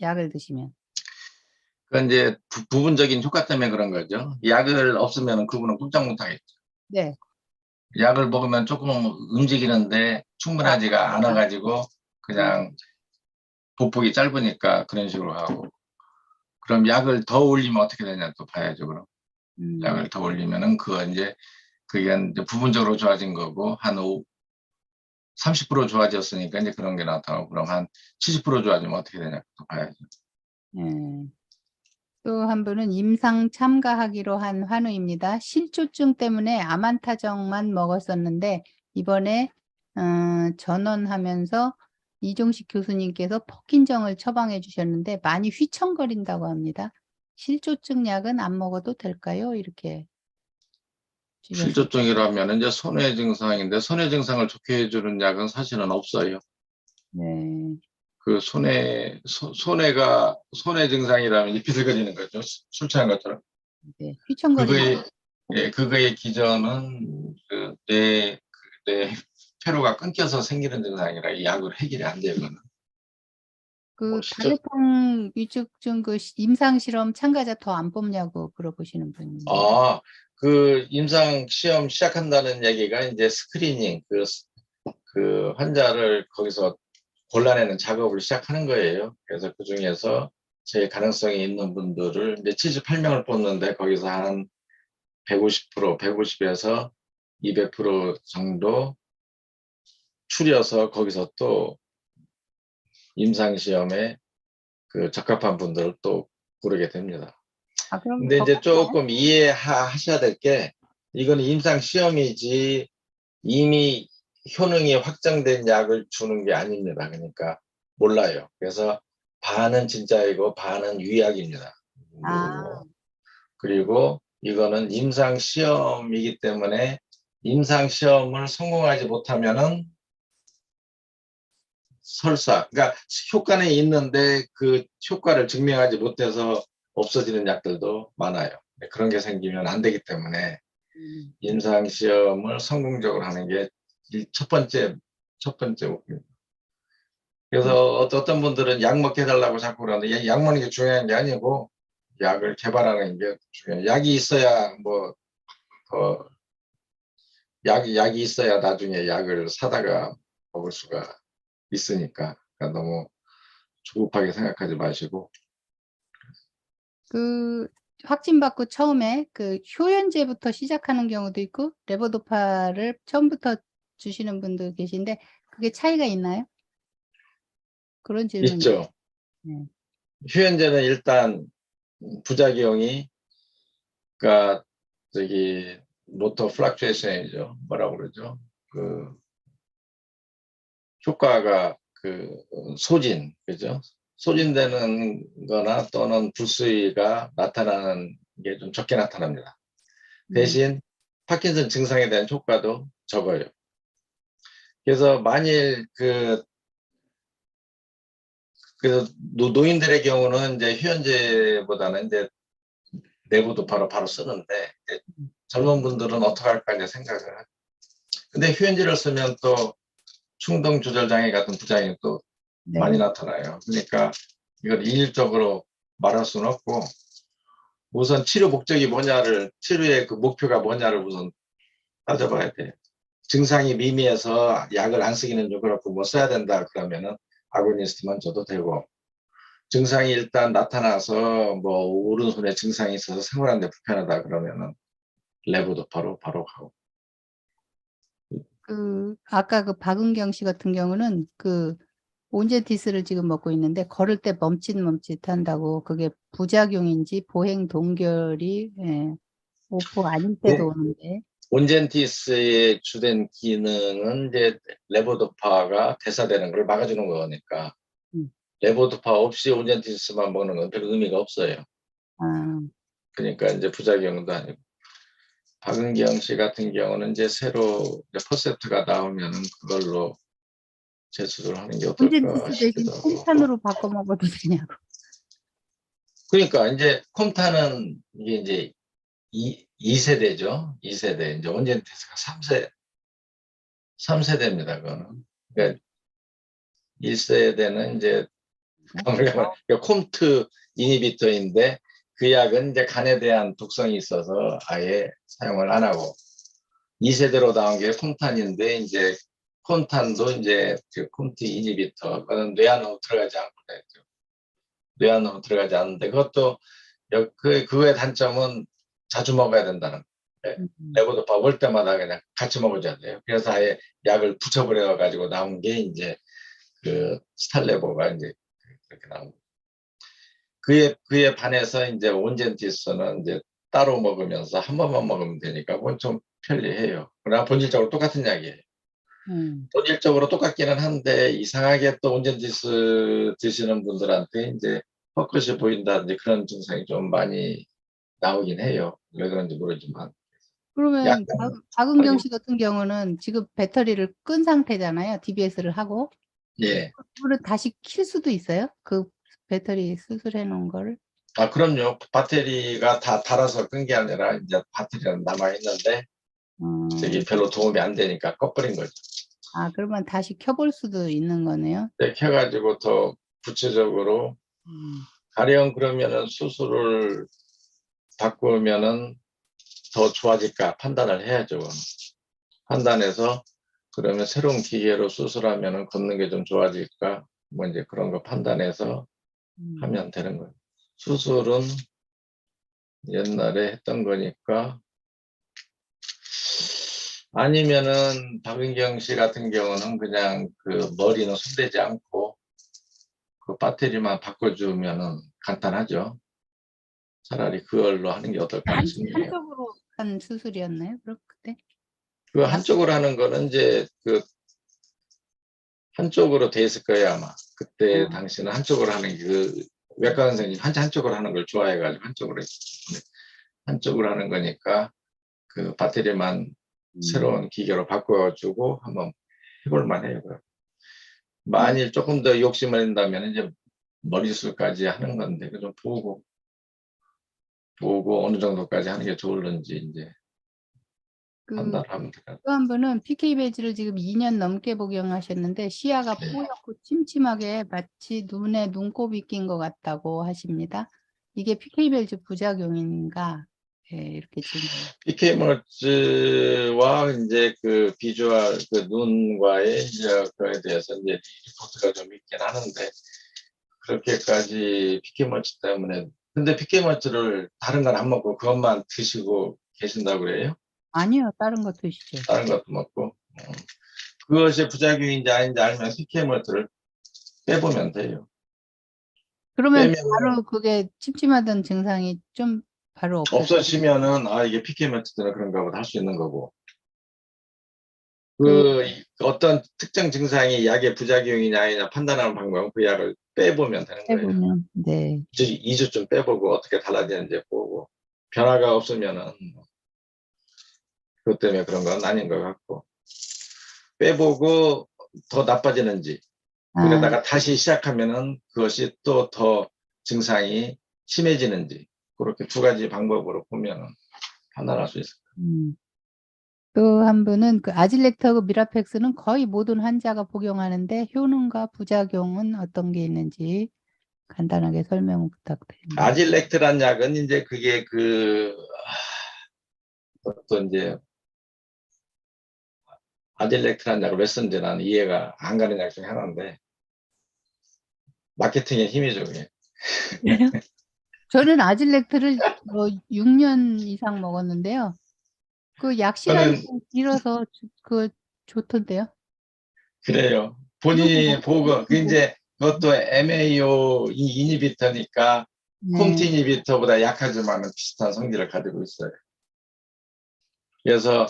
약을 드시면.
그건 이제 부분적인 효과 때문에 그런 거죠. 약을 없으면 그분은 꼼짝 못 하겠죠.
네.
약을 먹으면 조금 움직이는데 충분하지가 않아가지고 그냥 보폭이 짧으니까 그런 식으로 하고, 그럼 약을 더 올리면 어떻게 되냐 또 봐야죠. 그럼 약을 더 올리면은 그게 이제 부분적으로 좋아진 거고, 한 30% 좋아졌으니까 이제 그런 게 나타나고, 그럼 한 70% 좋아지면 어떻게 되냐 또 봐야죠.
또 한 분은 임상 참가하기로 한 환우입니다. 실조증 때문에 아만타정만 먹었었는데 이번에 전원하면서 이종식 교수님께서 퍼킨정을 처방해 주셨는데 많이 휘청거린다고 합니다. 실조증 약은 안 먹어도 될까요? 이렇게 주셨습니다.
실조증이라면 이제 손해 증상인데, 손해 증상을 좋게 해주는 약은 사실은 없어요.
네.
그 손해 증상이라면 이 비틀거리는 거죠. 술 취한 것처럼.
네. 휘청거리는
그거의 기전은 뇌 회로가 끊겨서 생기는 증상이라 이 약으로 해결이 안 돼요. 그거는.
다르통 위축증 임상 실험 참가자 더 안 뽑냐고 물어보시는 분인데.
그 임상 시험 시작한다는 얘기가 이제 스크리닝, 그 환자를 거기서 골라내는 작업을 시작하는 거예요. 그래서 그 중에서 제 가능성이 있는 분들을 이제 78명을 뽑는데, 거기서 한 150%, 150에서 200% 정도 추려서 거기서 또 임상시험에 그 적합한 분들을 또 고르게 됩니다.
그럼
근데 이제 조금 이해하셔야 될 게, 이거는 임상시험이지 이미 효능이 확정된 약을 주는 게 아닙니다. 그러니까 몰라요. 그래서 반은 진짜이고 반은 유약입니다. 그리고 이거는 임상시험이기 때문에 임상시험을 성공하지 못하면은 설사, 그러니까 효과는 있는데 그 효과를 증명하지 못해서 없어지는 약들도 많아요. 그런 게 생기면 안 되기 때문에 임상시험을 성공적으로 하는 게 첫 번째 목표입니다. 그래서 어떤 분들은 약 먹게 해달라고 자꾸 그러는데, 약 먹는 게 중요한 게 아니고 약을 개발하는 게 중요해요. 약이 있어야 약이 있어야 나중에 약을 사다가 먹을 수가 있으니까. 그러니까 너무 조급하게 생각하지 마시고.
확진받고 처음에 효연제부터 시작하는 경우도 있고 레보도파를 처음부터 주시는 분도 계신데 그게 차이가 있나요? 그런 질문이
있죠. 휴현제는 일단 부작용이, 그러니까 모터 플락츄에이션이죠. 뭐라고 그러죠? 효과가 소진, 그죠? 소진되는 거나 또는 불수위가 나타나는 게 좀 적게 나타납니다. 대신 파킨슨 증상에 대한 효과도 적어요. 그래서 만일 그래서 노인들의 경우는 이제 휴현제보다는 이제 내부도 바로 쓰는데, 젊은 분들은 어떻게 할까 이제 생각을 하죠. 근데 휴현제를 쓰면 또 충동 조절 장애 같은 부작용이 또 많이 나타나요. 그러니까 이걸 일률적으로 말할 수는 없고, 우선 치료 목적이 뭐냐를, 치료의 그 목표가 뭐냐를 우선 따져봐야 돼요. 증상이 미미해서 약을 안 쓰기는 좀 그렇고 뭐 써야 된다 그러면은 아고니스트만 줘도 되고, 증상이 일단 나타나서 뭐 오른손에 증상이 있어서 생활하는데 불편하다 그러면은 레보도파로 바로 가고.
아까 박은경 씨 같은 경우는 온제티스를 지금 먹고 있는데 걸을 때 멈칫멈칫한다고, 그게 부작용인지 보행 동결이 오포 아닐 때도 오는데.
온젠티스의 주된 기능은 이제 레보도파가 대사되는 걸 막아주는 거니까 레보도파 없이 온젠티스만 먹는 건 별 의미가 없어요. 그러니까 이제 부작용도 아니고. 박은경 씨 같은 경우는 이제 새로 퍼셉트가 나오면은 그걸로 제출을 하는 게
온젠
어떨까
디스 대신
싶기도 하고.
콩탄으로 바꿔 먹어도 되냐고.
그러니까 이제 콤타는 이게 이제 2세대죠. 2세대. 이제 온젠티스가 3세대입니다. 그거는. 그러니까 1세대는 이제 그러니까 콤트 이니비터인데 그 약은 이제 간에 대한 독성이 있어서 아예 사용을 안 하고 2세대로 나온 게 콤탄인데 이제 콤탄도 이제 그 콤트 이니비터 그거는 뇌 안으로 들어가지 않고 있죠. 뇌 안으로 들어가지 않는데 그것도 그거의 단점은 자주 먹어야 된다는 거예요. 레보도파 올 때마다 그냥 같이 먹어줘야 돼요. 그래서 아예 약을 붙여버려 가지고 나온 게 이제 그 스탈레보가 이제 그렇게 나온 거예요. 그에 반해서 이제 온젠티스는 이제 따로 먹으면서 한 번만 먹으면 되니까 그건 좀 편리해요. 그러나 본질적으로 똑같은 약이에요. 본질적으로 똑같기는 한데 이상하게 또 온젠티스 드시는 분들한테 이제 헛것이 보인다든지 그런 증상이 좀 많이 나오긴 해요. 왜 그런지 모르지만.
그러면
약간
박은경 씨 같은 경우는 지금 배터리를 끈 상태잖아요. DBS를 하고.
예.
그거를 다시 킬 수도 있어요? 그 배터리 수술해 놓은 거를?
아, 그럼요. 배터리가 다 닳아서 끈 게 아니라 이제 배터리는 남아있는데 저기 별로 도움이 안 되니까 꺼버린 거죠.
아, 그러면 다시 켜볼 수도 있는 거네요.
네, 켜가지고 더 구체적으로 가령 그러면은 수술을 바꾸면은 더 좋아질까 판단을 해야죠. 판단해서 그러면 새로운 기계로 수술하면은 걷는 게 좀 좋아질까 뭐 이제 그런 거 판단해서 하면 되는 거예요. 수술은 옛날에 했던 거니까 아니면은 박은경 씨 같은 경우는 그냥 그 머리는 손대지 않고 그 배터리만 바꿔주면은 간단하죠. 차라리 그걸로 하는 게 어떨까 싶네요.
한쪽으로 한 수술이었나요? 그럼 그때?
그 한쪽으로 하는 거는 이제 그 한쪽으로 돼 있을 거예요 아마. 그때 당시는 한쪽으로 하는 게 그 외과 선생님 한쪽으로 하는 걸 좋아해가지고 한쪽으로 했죠. 한쪽으로 하는 거니까 그 배터리만 새로운 기계로 바꿔주고 한번 해볼 만해요. 만일 조금 더 욕심을 낸다면 이제 머리술까지 하는 건데 좀 보고 어느 정도까지 하는 게 좋을런지 이제 판단하면 될 것 같아요.
또 한 분은 PK 배지를 지금 2년 넘게 복용하셨는데 시야가
네.
뽀얗고 침침하게 마치 눈에 눈곱이 낀 것 같다고 하십니다. 이게 PK 배지 부작용인가? 예, 이렇게 질문.
PK 멀즈와 이제 그 비주얼 그 눈과의 이제 그에 대해서 이제 리포트가 좀 있긴 하는데 그렇게까지 PK 멀즈 때문에 근데 PK 멀즈를 다른 건 안 먹고 그것만 드시고 계신다고 그래요?
아니요, 다른 거 드시죠.
다른 것도 먹고 그것이 부작용인지 아닌지 알면 PK 멀즈를 빼보면 돼요.
그러면
빼면
바로 그게 침침하던 증상이 좀 바로
없어지면은 아 이게 PK 멀즈 때문에 그런가 보다 할 수 있는 거고 그 어떤 특정 증상이 약의 부작용이냐 아니냐 판단하는 방법은 그 약을 빼보면 되는 거예요.
해보면 네.
2주쯤 빼보고 어떻게 달라지는지 보고 변화가 없으면은 그것 때문에 그런 건 아닌 것 같고 빼보고 더 나빠지는지 그러다가 다시 시작하면은 그것이 또 더 증상이 심해지는지 그렇게 두 가지 방법으로 보면은 판단할 수 있을 거예요.
또 한 분은 그 아질렉트하고 미라펙스는 거의 모든 환자가 복용하는데 효능과 부작용은 어떤 게 있는지 간단하게 설명 부탁드립니다.
아질렉트란 약은 이제 그게 그 어떤 이제 아질렉트란 약을 왜 쓰는지 나는 이해가 안 가는 약 중에 하나인데 마케팅의 힘이죠 그게.
저는 아질렉트를 6년 이상 먹었는데요. 그 약 시간이
저는
좀 길어서 그 좋던데요.
그래요. 본인이 보고 그 이제 그것도 MAO 이니비터니까 콤트 이니비터보다 약하지만 비슷한 성질을 가지고 있어요. 그래서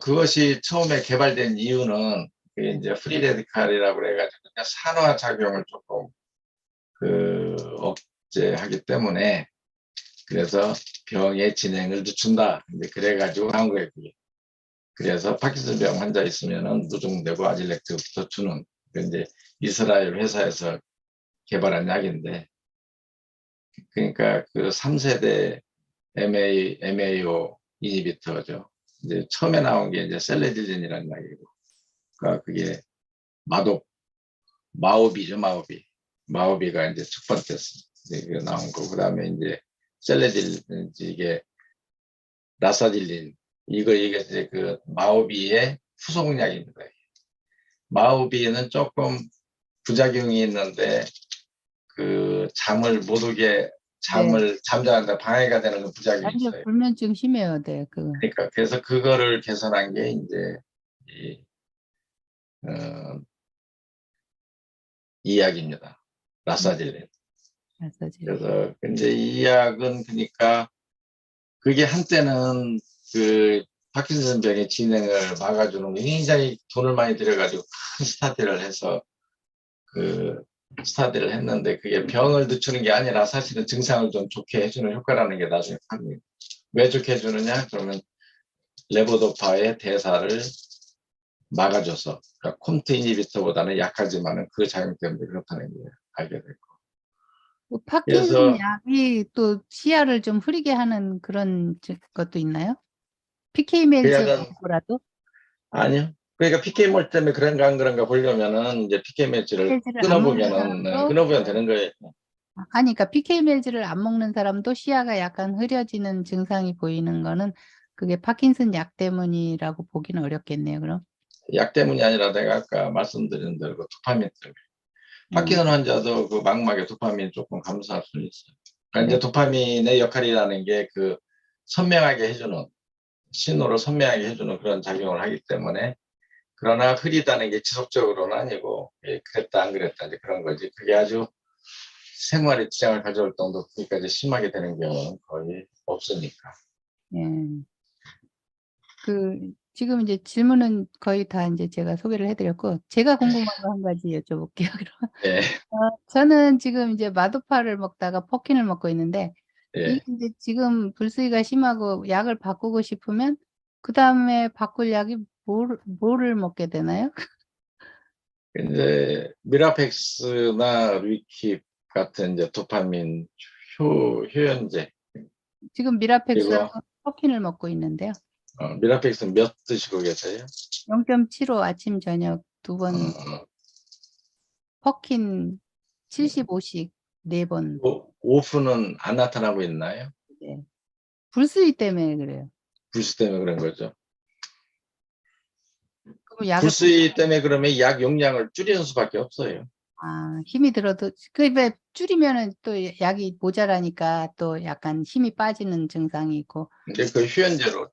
그것이 처음에 개발된 이유는 그게 이제 프리 레디칼이라고 그래가지고 산화 작용을 조금 억제하기 때문에 그래서 병의 진행을 늦춘다. 이제 그래가지고 나온 거예요. 그게. 그래서 파킨슨병 환자 있으면은 누중되고 아질렉트부터 주는 그 이제 이스라엘 회사에서 개발한 약인데, 그러니까 그 3세대 MAO 이니비터죠. 이제 처음에 나온 게 이제 셀레딜린이라는 약이고, 그러니까 그게 마오비죠, 마오비가 이제 첫 번째 이게 나온 거. 그다음에 이제 셀레딜린, 이게 라사딜린, 이게 이제 그 마오비의 후속약입니다. 마오비는 조금 부작용이 있는데 그 잠을 못 오게, 잠자는데 방해가 되는 그 부작용이
완전
있어요.
불면증 심해요, 네, 그거.
그러니까 그래서 그거를 개선한 게 이제 이 약입니다. 라사딜린. 그래서 이제 이 약은 그러니까 그게 한때는 그 파킨슨 병의 진행을 막아주는 게 굉장히 돈을 많이 들여가지고 큰 스타디를 해서 그 스타디를 했는데, 그게 병을 늦추는 게 아니라 사실은 증상을 좀 좋게 해주는 효과라는 게 나중에 판명이. 왜 좋게 해주느냐? 그러면 레보도파의 대사를 막아줘서, 그러니까 콤트 이니비터보다는 약하지만은 그 작용 때문에 그렇다는 게 알게 됐고.
그 파킨슨
그래서
약이 또 시야를 좀 흐리게 하는 그런 것도 있나요? PK
그
멜즈
약은
말고라도
아니요. 그러니까 PK몰 때문에 그런가 안 그런가 보려면은 이제 PK 매치를
멜즈를 안 먹는
끊어보면
사람도
되는 거예요.
아니, 그러니까 PK 멜즈를 안 먹는 사람도 시야가 약간 흐려지는 증상이 보이는 거는 그게 파킨슨 약 때문이라고 보기는 어렵겠네요, 그럼.
약 때문이 아니라 내가 아까 말씀드린 대로 그 도파민 때문에.
음,
파킨슨 환자도 그 막막에 도파민 조금 감소할 수 있어요. 그러니까
네.
이제 도파민의 역할이라는 게 그 선명하게 해주는, 신호를 선명하게 해주는 그런 작용을 하기 때문에, 그러나 흐리다는 게 지속적으로는 아니고, 그랬다 안 그랬다 이제 그런 거지. 그게 아주 생활에 지장을 가져올 정도 그기까지 심하게 되는 경우는 거의 없으니까.
예. 지금 이제 질문은 거의 다 이제 제가 소개를 해드렸고, 제가 궁금한 거 한 가지 여쭤볼게요, 그럼.
예,
저는 지금 이제 마도파를 먹다가 퍼킨을 먹고 있는데, 이게
예.
이제 지금 불수의가 심하고 약을 바꾸고 싶으면, 그 다음에 바꿀 약이 뭐를 먹게 되나요?
이제 미라펙스나 루이킵 같은 이제 도파민 효연제.
지금
그리고
미라펙스하고 퍼킨을 먹고 있는데요.
미라펙스는 몇 드시고 계세요?
0.75 아침, 저녁 두 번,
어,
퍼킨 75씩 4번.
오후는 안 나타나고 있나요?
네. 불수의 때문에 그래요.
불수 때문에 그런 거죠.
그럼 약을
불수이 때문에 그러면 약 용량을 줄이는 수밖에 없어요.
힘이 들어도 왜 줄이면은 또 약이 모자라니까 또 약간 힘이 빠지는 증상이 있고,
근데 그 효연제로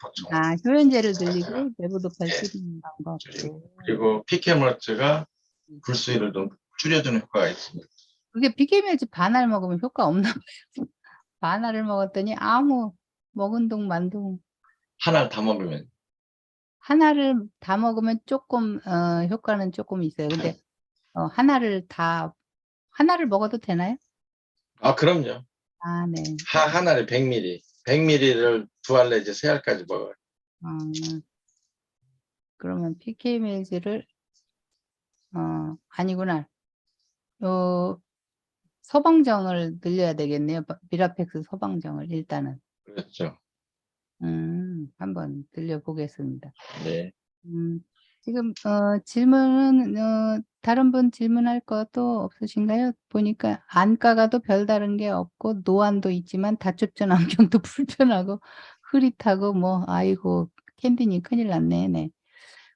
보충.
효연제를 늘리고 레보도파를
예,
줄이는 방법.
그리고 피케멀츠가 불수이를 좀 줄여주는 효과가 있습니다.
그게 PK멜즈 반알 먹으면 효과 없나 봐요. 반알을 먹었더니 아무 먹은 동 만동.
하나를 다 먹으면.
하나를 다 먹으면 조금 효과는 조금 있어요. 근데 하나를 먹어도 되나요?
그럼요.
네.
하나를 100ml, 100ml를 2알 내지 3알까지 먹어요.
그러면 PK멜즈를 아니구나. 서방정을 늘려야 되겠네요. 미라펙스 서방정을 일단은.
그렇죠.
한번 늘려보겠습니다.
네.
지금 질문은 다른 분 질문할 것도 없으신가요? 보니까 안과가 또 별다른 게 없고 노안도 있지만 다초점 안경도 불편하고 흐릿하고 아이고 캔디님 큰일 났네. 네.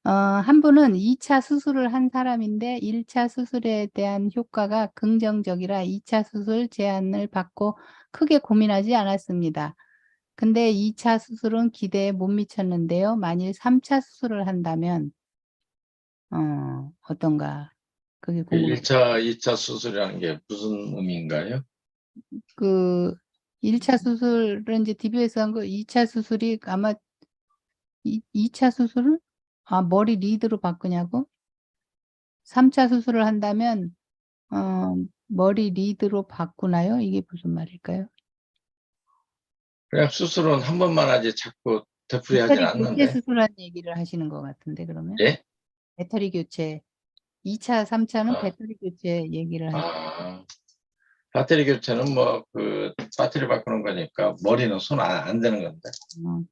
한 분은 2차 수술을 한 사람인데 1차 수술에 대한 효과가 긍정적이라 2차 수술 제안을 받고 크게 고민하지 않았습니다. 근데 2차 수술은 기대에 못 미쳤는데요. 만일 3차 수술을 한다면 어떤가? 그게 궁금해요.
1차, 2차 수술이라는 게 무슨 의미인가요?
1차 수술은 이제 DBS 한 거, 2차 수술이 아마 2차 수술은 머리 리드로 바꾸냐고? 3차 수술을 한다면 머리 리드로 바꾸나요? 이게 무슨 말일까요?
그냥 수술은 한 번만 하지 자꾸 되풀이하진
배터리 교체
않는데.
수술한 얘기를 하시는 것 같은데, 그러면?
예?
배터리 교체. 2차, 3차는
아,
배터리 교체 얘기를 하시
아, 배터리 교체는 뭐 그 배터리 바꾸는 거니까 머리는 손 안 대는 건데.
어,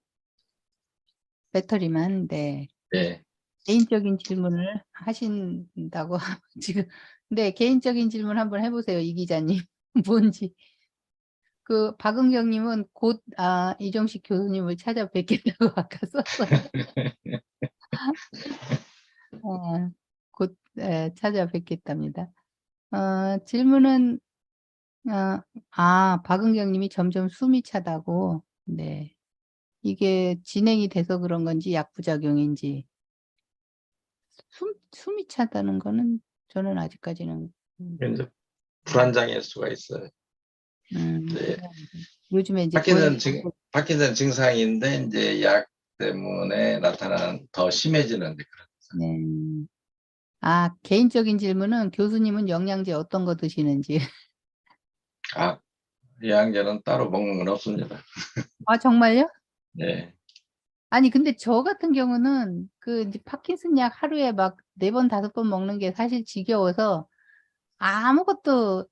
배터리만, 네.
예.
개인적인 질문을 하신다고 지금, 네, 개인적인 질문 한번 해보세요, 이 기자님. 뭔지. 그 박은경님은 곧 이종식 교수님을 찾아뵙겠다고 아까 썼어요. 곧 찾아뵙겠답니다. 질문은 박은경님이 점점 숨이 차다고. 네, 이게 진행이 돼서 그런 건지 약부작용인지. 숨이 차다는 거는 저는 아직까지는
이제 불안장애일 수가 있어요. 네.
요즘에 이제 보행
파킨슨 증상인데 이제 약 때문에 나타나는 더 심해지는데 그런.
네. 개인적인 질문은 교수님은 영양제 어떤 거 드시는지.
영양제는 따로 먹는 건 없습니다.
정말요?
네.
아니 근데 저 같은 경우는 그 이제 파킨슨 약 하루에 막 4번 5번 먹는 게 사실 지겨워서 아무것도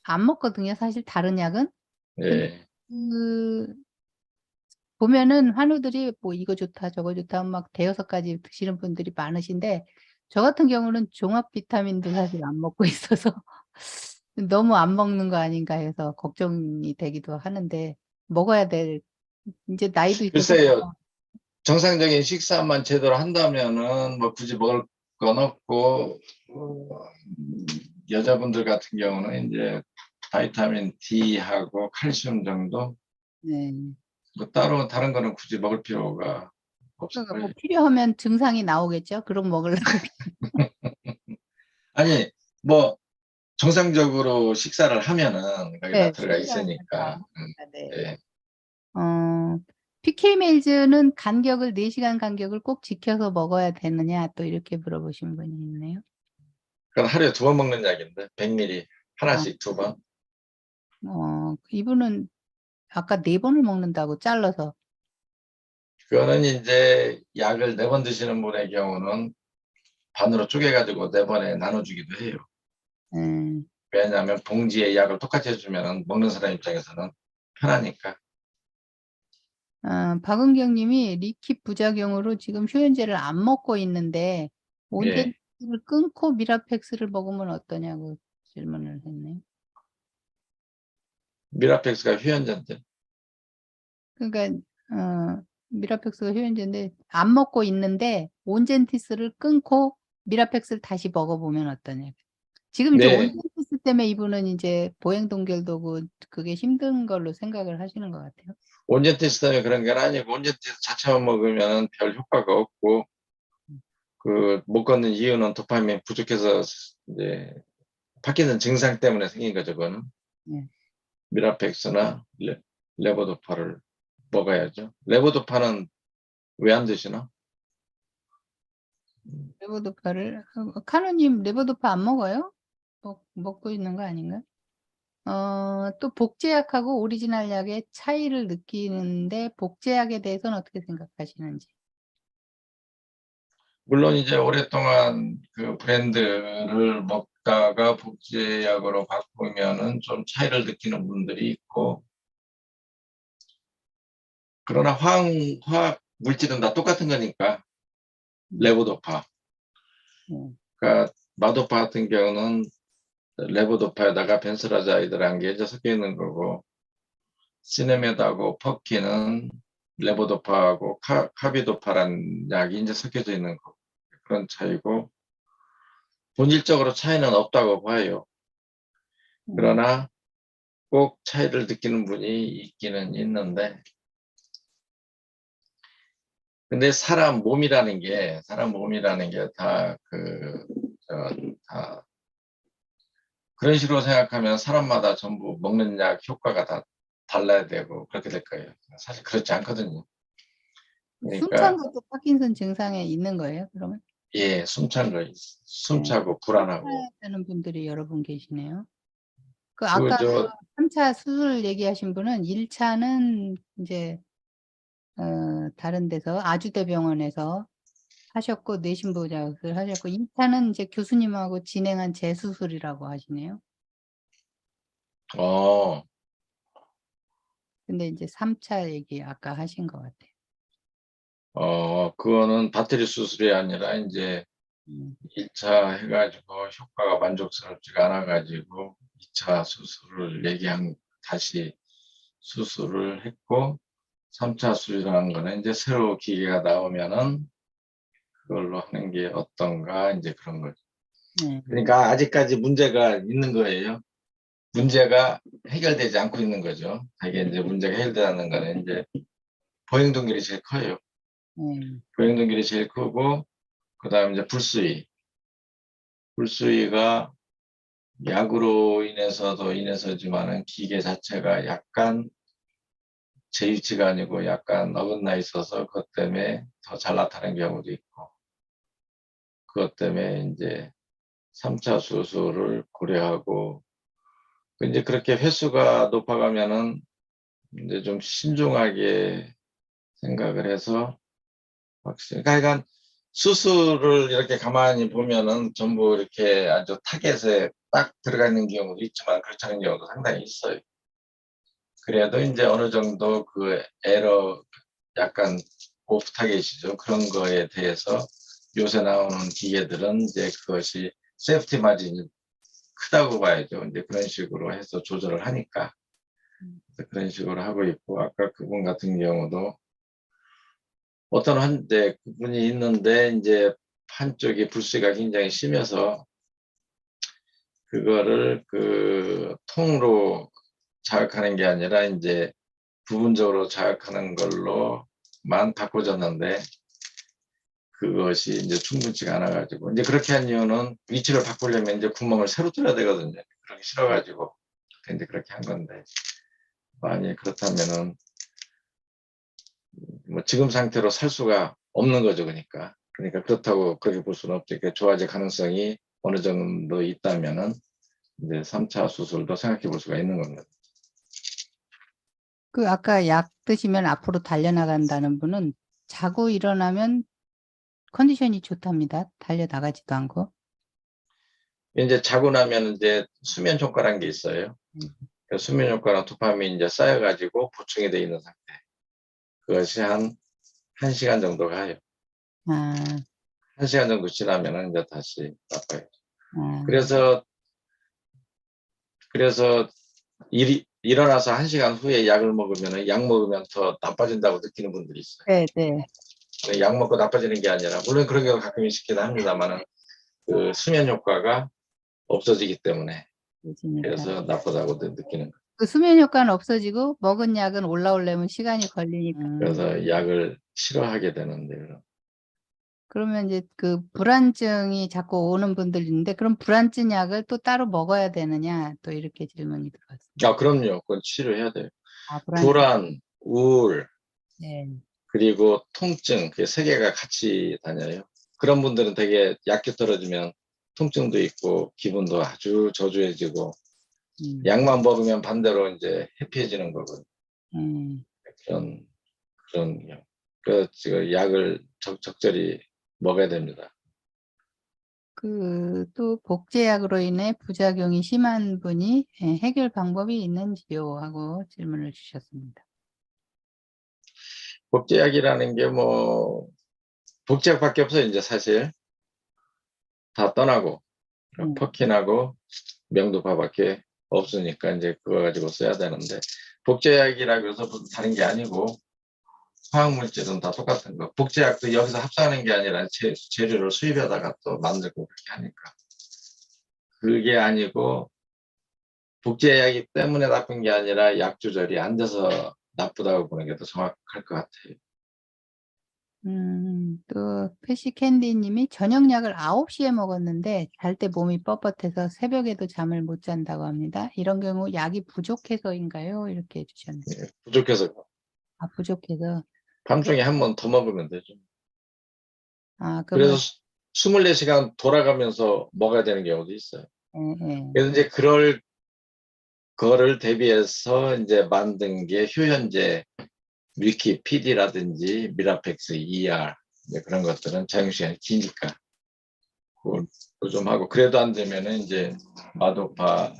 안 먹거든요. 사실 다른 약은. 근데
예.
그 보면은 환우들이 뭐 이거 좋다 저거 좋다 막 대여섯 가지 드시는 분들이 많으신데, 저 같은 경우는 종합 비타민도 사실 안 먹고 있어서 너무 안 먹는 거 아닌가 해서 걱정이 되기도 하는데, 먹어야 될, 이제 나이도 있어서.
글쎄요. 정상적인 식사만 제대로 한다면은 뭐 굳이 먹을 건 없고, 여자분들 같은 경우는 이제 바이타민 D하고 칼슘 정도,
네.
뭐 따로 다른 거는 굳이 먹을 필요가
그러니까 뭐
없어요.
필요하면 증상이 나오겠죠. 그럼 먹으려고.
아니, 뭐 정상적으로 식사를 하면은 거기다
네,
들어가
식사는
있으니까.
다. 네.
네.
PK 메일즈는 간격을 4시간 간격을 꼭 지켜서 먹어야 되느냐 또 이렇게 물어보신 분이 있네요.
그건 하루에 2번 먹는 약인데 100ml
아,
하나씩 2번.
이분은 아까 4번을 먹는다고 잘라서.
그거는 이제 약을 4번 드시는 분의 경우는 반으로 쪼개가지고 4번에 나눠주기도 해요.
음,
왜냐하면 봉지에 약을 똑같이 해주면 먹는 사람 입장에서는 편하니까.
박은경 님이 리킵 부작용으로 지금 휴현제를 안 먹고 있는데
예.
온제를 끊고 미라펙스를 먹으면 어떠냐고 질문을 했네요.
미라펙스가 휴현제인데.
그러니까 미라펙스가 휴현제인데 안 먹고 있는데 온젠티스를 끊고 미라펙스를 다시 먹어보면 어떠냐. 지금 이제
네.
온젠티스 때문에 이분은 이제 보행 동결도고 그게 힘든 걸로 생각을 하시는 것 같아요.
온젠티스 때문에 그런 건 아니고, 온젠티스 자체만 먹으면 별 효과가 없고, 그 못 걷는 이유는 도파민 부족해서 이제 파킨슨 증상 때문에 생긴 거죠. 그거는
네.
미라펙스나 레보도파를 먹어야죠. 레보도파는 왜 안 드시나?
레보도파를 카누님 레보도파 안 먹어요? 먹고 있는 거 아닌가? 또 복제약하고 오리지널 약의 차이를 느끼는데 복제약에 대해서는 어떻게 생각하시는지.
물론 이제 오랫동안 그 브랜드를 먹다가 복제약으로 바꾸면은 좀 차이를 느끼는 분들이 있고, 그러나 화학 물질은 다 똑같은 거니까. 레보도파, 그러니까 마도파 같은 경우는 레보도파에다가 벤스라자이드라는 게 이제 섞여 있는 거고, 시네메드하고 퍼키는 레보도파하고 카비도파라는 약이 이제 섞여져 있는 거, 그런 차이고, 본질적으로 차이는 없다고 봐요. 그러나 꼭 차이를 느끼는 분이 있기는 있는데, 근데 사람 몸이라는 게 다 다 그런 식으로 생각하면 사람마다 전부 먹는 약 효과가 다 달라야 되고 그렇게 될 거예요. 사실 그렇지 않거든요.
숨찬
그러니까
것도 파킨슨 증상에 있는 거예요, 그러면?
예,
네.
숨차고 불안하고.
하는 분들이 여러 분 계시네요. 그
그
아까
저
3차 수술 얘기하신 분은 1차는 이제 다른 데서 아주대병원에서 하셨고 뇌신부 자극을 하셨고 2차는 이제 교수님하고 진행한 재수술이라고 하시네요.
어,
근데 이제 3차 얘기 아까 하신 것 같아요.
그거는 바테리 수술이 아니라 이제
음.
1차 해가지고 효과가 만족스럽지가 않아가지고 2차 수술을 다시 수술을 했고 3차 수술이라는 거는 이제 새로 기계가 나오면은 그걸로 하는 게 어떤가 이제 그런 거죠.
네.
그러니까 아직까지 문제가 있는 거예요. 문제가 해결되지 않고 있는 거죠. 이게 이제 문제가 해결되는 거는 이제 보행동결이 제일 커요.
네.
보행동결이 제일 크고 그다음에 이제 불수위가 약으로 인해서지만은 기계 자체가 약간 제 위치가 아니고 약간 어긋나 있어서 그것 때문에 더 잘 나타나는 경우도 있고 그것 때문에 이제 3차 수술을 고려하고 이제 그렇게 횟수가 높아가면은 이제 좀 신중하게 생각을 해서 확실히 그러니까 수술을 이렇게 가만히 보면은 전부 이렇게 아주 타겟에 딱 들어가 있는 경우도 있지만 그렇지 않은 경우도 상당히 있어요. 그래도 이제 어느 정도 그 에러 약간 오프 타겟이죠. 그런 거에 대해서 요새 나오는 기계들은 이제 그것이 세프티 마진이 크다고 봐야죠. 이제 그런 식으로 해서 조절을 하니까 그런 식으로 하고 있고 아까 그분 같은 경우도 어떤 한데 그분이 있는데 이제 한쪽이 불씨가 굉장히 심해서 그거를 그 통으로 자극하는 게 아니라 이제 부분적으로 자극하는 걸로만 바꿔줬는데 그것이 이제 충분치가 않아가지고 이제 그렇게 한 이유는 위치를 바꾸려면 이제 구멍을 새로 뚫어야 되거든요. 그러기 싫어가지고 이제 그렇게 한 건데 만약 그렇다면은 뭐 지금 상태로 살 수가 없는 거죠. 그러니까 그렇다고 그렇게 볼 수는 없죠. 그러니까 좋아질 가능성이 어느 정도 있다면은 이제 3차 수술도 생각해 볼 수가 있는 겁니다.
그 아까 약 드시면 앞으로 달려나간다는 분은 자고 일어나면 컨디션이 좋답니다. 달려나가지도 않고.
이제 자고 나면 이제 수면 효과라는 게 있어요. 그 수면 효과랑 도파민이 이제 쌓여가지고 보충이 돼 있는 상태. 그것이 한 1시간 정도 가요.
아,
1시간 정도 지나면은 이제 다시 나빠요.
아,
그래서 일어나서 1시간 후에 약을 먹으면 약 먹으면 더 나빠진다고 느끼는 분들이 있어요.
네, 네.
약 먹고 나빠지는 게 아니라 물론 그런 경우 가끔 있긴 합니다만은 그 수면 효과가 없어지기 때문에
그러시니까.
그래서 나쁘다고 느끼는 거예요.
그 수면 효과는 없어지고 먹은 약은 올라오려면 시간이 걸리니까.
그래서 약을 싫어하게 되는데
그러면 이제 그 불안증이 자꾸 오는 분들 있는데 그럼 불안증 약을 또 따로 먹어야 되느냐 또 이렇게 질문이 들어왔습니다.
그럼요. 그건 치료해야 돼요.
아, 불안증.
불안, 우울,
네.
그리고 통증, 그 세 개가 같이 다녀요. 그런 분들은 되게 약기 떨어지면 통증도 있고 기분도 아주 저조해지고 약만 먹으면 반대로 이제 해피해지는 거거든요. 그런 그 약을 적절히 먹어야 됩니다.
그 또 복제약으로 인해 부작용이 심한 분이 해결 방법이 있는지요 하고 질문을 주셨습니다.
복제약이라는 게 뭐 복제약밖에 없어요. 이제 사실 다 떠나고 퍼킨하고 명도파밖에 없으니까 이제 그거 가지고 써야 되는데 복제약이라고 해서 다른 게 아니고 화학물질은 다 똑같은 거. 복제약도 여기서 합성하는 게 아니라 재료를 수입하다가 또 만들고 그렇게 하니까 그게 아니고 복제약이기 때문에 나쁜 게 아니라 약 조절이 안 돼서 나쁘다고 보는 게 더 정확할 것 같아요.
또 패시캔디 님이 저녁약을 9시에 먹었는데 잘 때 몸이 뻣뻣해서 새벽에도 잠을 못 잔다고 합니다. 이런 경우 약이 부족해서인가요? 이렇게 해 주셨네요.
부족해서
아, 부족해서.
밤중에 한 번 더 먹으면 되죠.
아,
그래서
그러면
24시간 돌아가면서 먹어야 되는 경우도 있어요.
예.
그래서 이제 그럴 거를 대비해서 이제 만든 게 효현제 위키피디라든지 미라펙스 ER 그런 것들은 사용 시간이 기니까 그걸 좀 하고, 그래도 안 되면은 이제 마도파나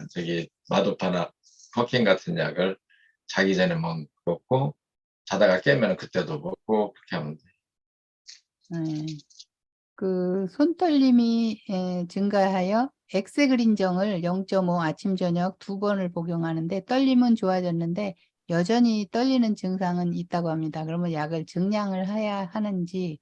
퍼킨 같은 약을 자기 전에 먹고 자다가 깨면 그때도 먹고 그렇게 하면 돼.
네. 그 손떨림이 증가하여 엑세그린정을 0.5 아침 저녁 2번을 복용하는데 떨림은 좋아졌는데 여전히 떨리는 증상은 있다고 합니다. 그러면 약을 증량을 해야 하는지,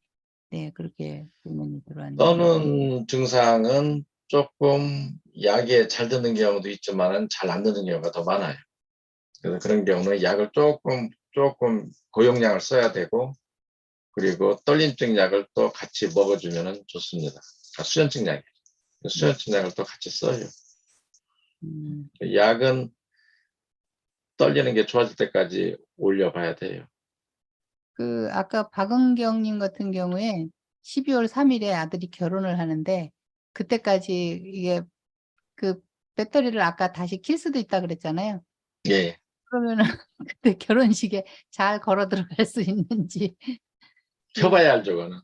네, 그렇게 질문이 들어왔네요.
떠는 증상은 조금 약에 잘 드는 경우도 있지만은 잘 안 드는 경우가 더 많아요. 그래서 그런 경우는 약을 조금 고용량을 써야 되고, 그리고 떨림증 약을 또 같이 먹어주면 좋습니다. 수전증 약이에요. 수전증 약을 또 같이 써요. 약은 떨리는 게 좋아질 때까지 올려봐야 돼요.
그 아까 박은경님 같은 경우에 12월 3일에 아들이 결혼을 하는데 그때까지 이게 그 배터리를 아까 다시 킬 수도 있다 그랬잖아요.
예.
그러면은 그때 결혼식에 잘 걸어 들어갈 수 있는지.
켜봐야 알죠, 그거는.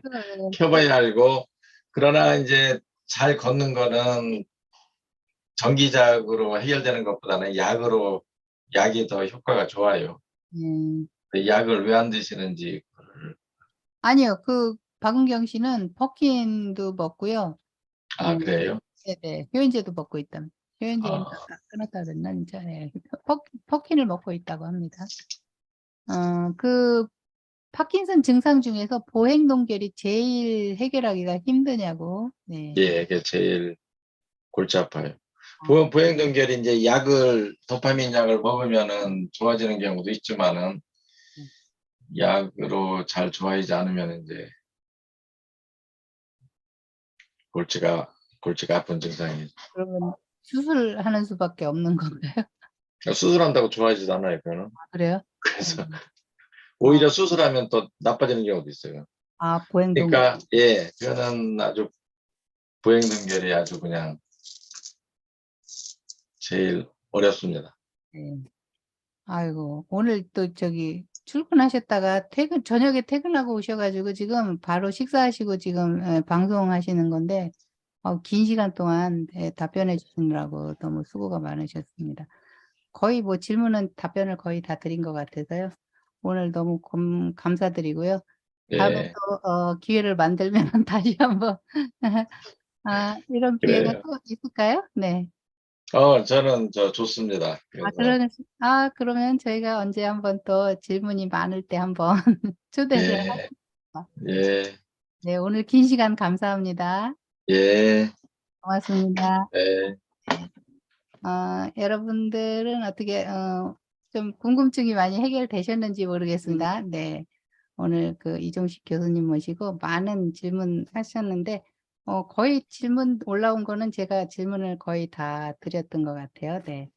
그러면은
켜봐야 알고, 그러나 이제 잘 걷는 거는 전기작으로 해결되는 것보다는 약이 더 효과가 좋아요. 그 약을 왜 안 드시는지.
아니요. 그 박은경 씨는 퍼킨도 먹고요.
그래요?
네네. 효연제도 먹고 있다. 효연제는
아,
아까 끊었다 그랬나? 진짜, 네. 퍼킨을 먹고 있다고 합니다. 그 파킨슨 증상 중에서 보행동결이 제일 해결하기가 힘드냐고. 네.
예, 그게 제일 골치 아파요.
아,
보행동결이 이제 도파민 약을 먹으면은 좋아지는 경우도 있지만은, 약으로 잘 좋아지지 않으면 이제 골치가 아픈 증상이죠.
그러면 수술하는 수밖에 없는 건가요?
수술한다고 좋아지지 않아요, 그거는.
그래요?
그래서
아,
오히려 수술하면 또 나빠지는 경우도 있어요.
보행동.
그러니까 예, 그거는 아주 보행동결이 아주 그냥 제일 어렵습니다.
네. 아이고, 오늘 또 출근하셨다가 저녁에 퇴근하고 오셔가지고 지금 바로 식사하시고 지금 방송하시는 건데, 긴 시간 동안 답변해 주시느라고 너무 수고가 많으셨습니다. 거의 뭐 답변을 거의 다 드린 것 같아서요. 오늘 너무 감사드리고요. 다음에
예,
또 기회를 만들면 다시 한번 이런 기회가
그래요.
또 있을까요? 네.
저는 좋습니다. 그래서
그러면 저희가 언제 한번 또 질문이 많을 때 한번 초대를
예,
하겠습니다.
예,
네, 오늘 긴 시간 감사합니다.
예,
고맙습니다.
예,
네. 여러분들은 어떻게 좀 궁금증이 많이 해결되셨는지 모르겠습니다. 네, 오늘 그 이종식 교수님 모시고 많은 질문 하셨는데 거의 질문 올라온 거는 제가 질문을 거의 다 드렸던 것 같아요. 네.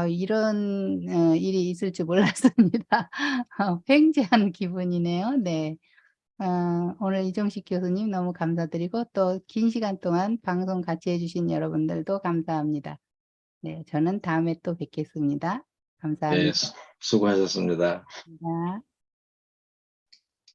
이런 일이 있을 줄 몰랐습니다. 횡재하는 기분이네요. 네. 오늘 이종식 교수님 너무 감사드리고 또 긴 시간 동안 방송 같이 해주신 여러분들도 감사합니다. 네, 저는 다음에 또 뵙겠습니다.
예,
감사합니다.
수고하셨습니다.